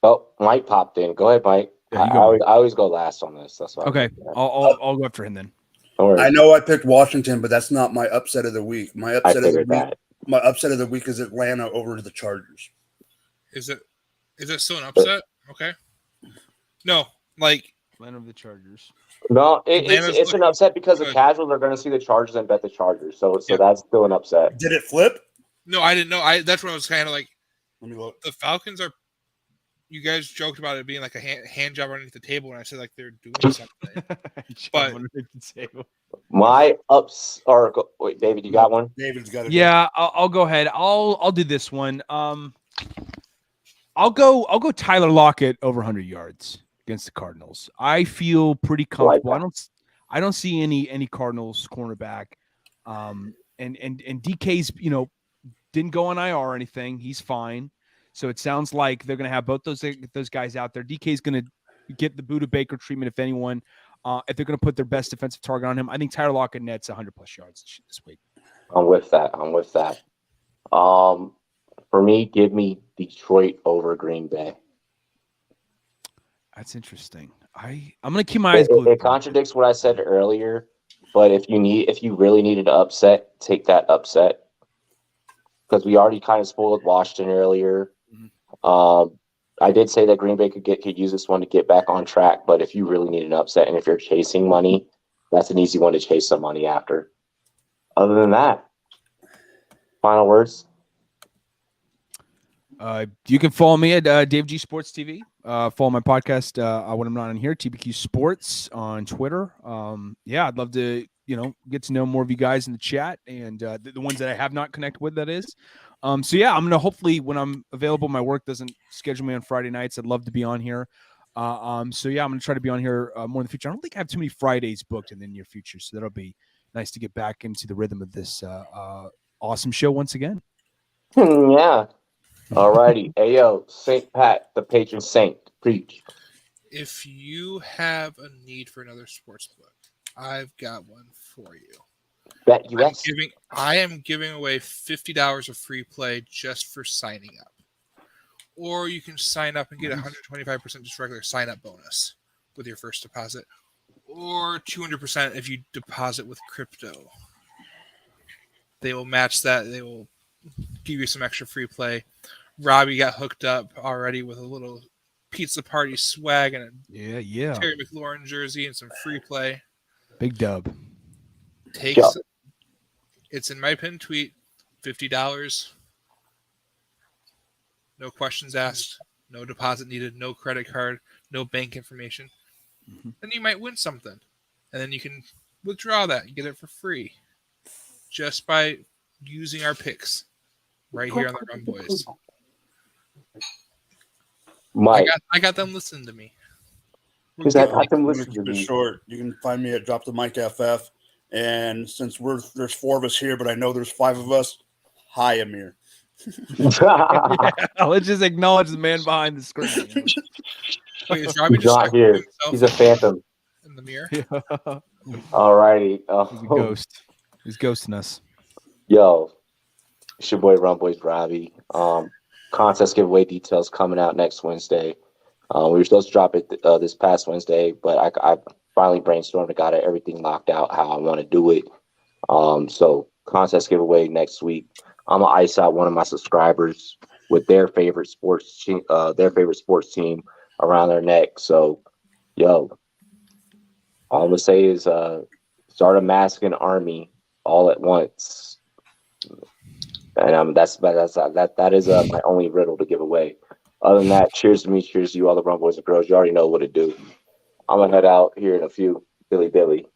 Oh, Mike popped in. Go ahead, Mike. Yeah, I always go last on this. That's why. Okay, I'll go after him then. I know I picked Washington, but that's not my upset of the week. My upset of the week is Atlanta over the Chargers. Is it still an upset? Okay. No, like Atlanta of the Chargers. No, it's an upset because the casuals are going to see the Chargers and bet the Chargers. So that's still an upset. Did it flip? No, I didn't know. That's what I was kind of like. Let me look. The Falcons are. You guys joked about it being like a hand job underneath the table, and I said like they're doing something. But my ups are. Wait, David, you got one? David's got it. Yeah, I'll go ahead. I'll do this one. I'll go Tyler Lockett over 100 yards against the Cardinals. I feel pretty comfortable. I don't see any Cardinals cornerback. And DK's didn't go on IR or anything. He's fine. So it sounds like they're going to have both those guys out there. DK's going to get the Buda Baker treatment if anyone. If they're going to put their best defensive target on him, I think Tyler Lockett nets 100+ yards this week. I'm with that. For me, give me Detroit over Green Bay. That's interesting. I'm going to keep my eyes closed. It contradicts what I said earlier, but if you really needed to upset, take that upset. Because we already kind of spoiled Washington earlier. I did say that Green Bay could use this one to get back on track, but if you really need an upset and if you're chasing money, that's an easy one to chase some money after. Other than that, final words. You can follow me at Dave G Sports TV. Follow my podcast when I'm not on here, TBQ Sports on Twitter. I'd love to get to know more of you guys in the chat and the ones that I have not connected with, that is. I'm gonna hopefully, when I'm available, my work doesn't schedule me on Friday nights. I'd love to be on here. I'm gonna try to be on here more in the future. I don't think I have too many Fridays booked in the near future, so that'll be nice to get back into the rhythm of this awesome show once again. Yeah. All righty. Ayo, St. Pat, the patron saint. Preach. If you have a need for another sports book, I've got one for you. Bet US. I am giving away $50 of free play just for signing up. Or you can sign up and get 125% just regular sign up bonus with your first deposit. Or 200% if you deposit with crypto. They will match that. They will give you some extra free play. Robbie got hooked up already with a little pizza party swag and a Terry McLaurin jersey and some free play. Big dub. It's in my pinned tweet. $50. No questions asked. No deposit needed. No credit card. No bank information. Then you might win something. And then you can withdraw that and get it for free. Just by using our picks right here on the Rumboyz. Mike. I got them listening to me. Because I got them listening to me. Short. You can find me at Drop the Mic FF. And since there's 4 of us here, but I know there's 5 of us. Hi, Amir. Let's just acknowledge the man behind the screen. Wait, is Robbie He's not here. He's a phantom. In the mirror? All righty. He's a ghost. He's ghosting us. Yo, it's your boy Rumboyz Robbie. Contest giveaway details coming out next Wednesday. We were supposed to drop it this past Wednesday, but I finally brainstormed and got everything locked out how I want to do it. So contest giveaway next week. I'm gonna ice out one of my subscribers with their favorite sports team around their neck. So, yo, all I'm gonna say is start amassing an army all at once. And that is my only riddle to give away. Other than that, cheers to me, cheers to you, all the Rumboyz and girls. You already know what to do. I'm gonna head out here in a few. Billy.